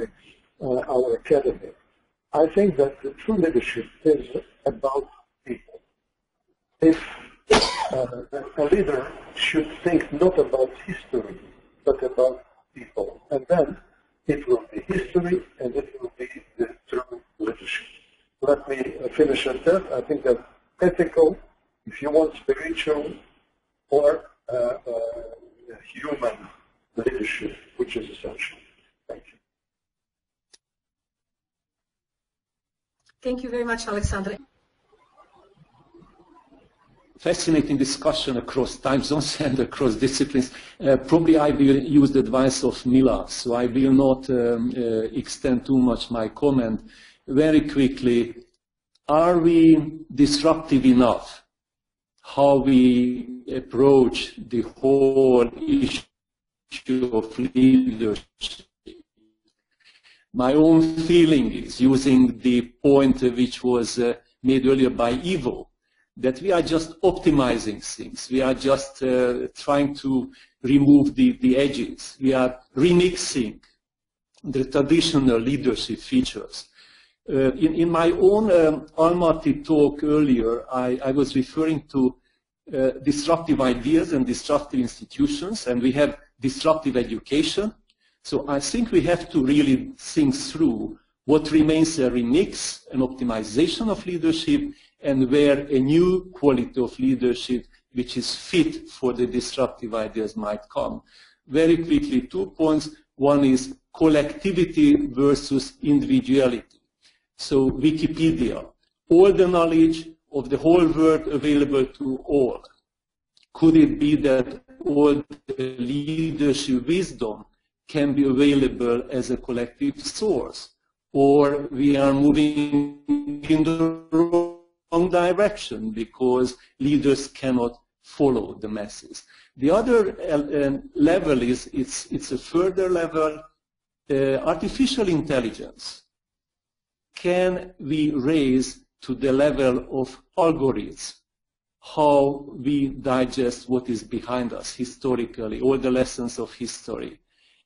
our academy. I think that the true leadership is about people. If a leader should think not about history, but about people, and then it will be history and it will be the true leadership. Let me finish at that. I think that ethical, if you want spiritual, or human leadership, which is essential. Thank you. Thank you very much, Alexandre. Fascinating discussion across time zones and across disciplines. Probably I will use the advice of Mila, so I will not extend too much my comment. Very quickly, are we disruptive enough how we approach the whole issue of leadership? My own feeling is, using the point which was made earlier by Ivo, that we are just optimizing things. We are just trying to remove the edges. We are remixing the traditional leadership features. In my own Almaty talk earlier, I was referring to disruptive ideas and disruptive institutions, and we have disruptive education. So I think we have to really think through what remains a remix, an optimization of leadership, and where a new quality of leadership which is fit for the disruptive ideas might come. Very quickly, 2 points. One is collectivity versus individuality. So Wikipedia, all the knowledge of the whole world available to all. Could it be that all the leadership wisdom can be available as a collective source? Or we are moving in the wrong direction because leaders cannot follow the masses. The other level is, it's a further level, artificial intelligence. Can we raise to the level of algorithms how we digest what is behind us historically, all the lessons of history?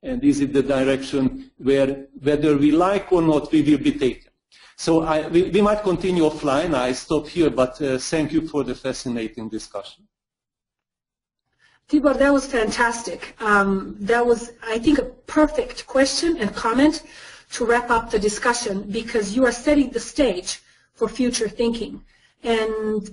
And is it the direction where, whether we like or not, we will be taken? So we might continue offline. I stop here, but thank you for the fascinating discussion. Tibor, that was fantastic. That was, I think, a perfect question and comment to wrap up the discussion, because you are setting the stage for future thinking. And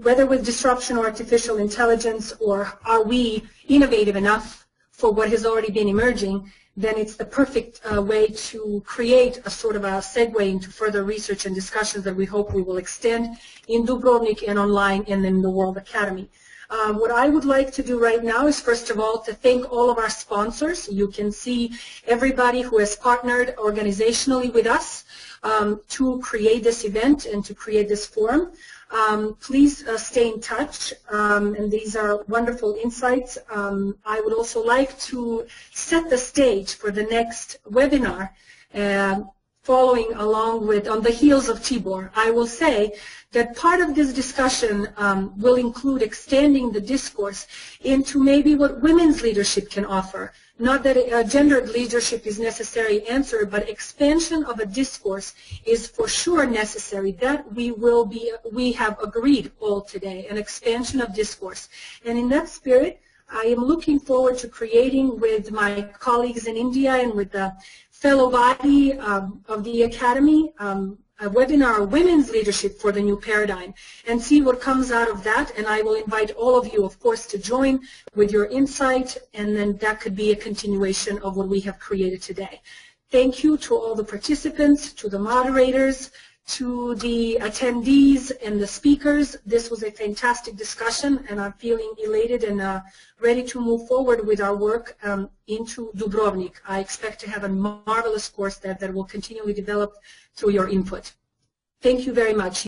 whether with disruption or artificial intelligence, or are we innovative enough for what has already been emerging, then it's the perfect way to create a sort of a segue into further research and discussions that we hope we will extend in Dubrovnik and online and in the World Academy. What I would like to do right now is, first of all, to thank all of our sponsors. You can see everybody who has partnered organizationally with us to create this event and to create this forum. Please stay in touch, and these are wonderful insights. I would also like to set the stage for the next webinar following along with, on the heels of Tibor. I will say that part of this discussion will include extending the discourse into maybe what women's leadership can offer. Not that gendered leadership is necessary answer, but expansion of a discourse is for sure necessary. That we have agreed all today, an expansion of discourse. And in that spirit, I am looking forward to creating with my colleagues in India and with the fellow body of the Academy a webinar, Women's Leadership for the New Paradigm, and see what comes out of that. And I will invite all of you, of course, to join with your insight, and then that could be a continuation of what we have created today. Thank you to all the participants, to the moderators, to the attendees and the speakers. This was a fantastic discussion, and I'm feeling elated and ready to move forward with our work into Dubrovnik. I expect to have a marvelous course that will continually develop through your input. Thank you very much.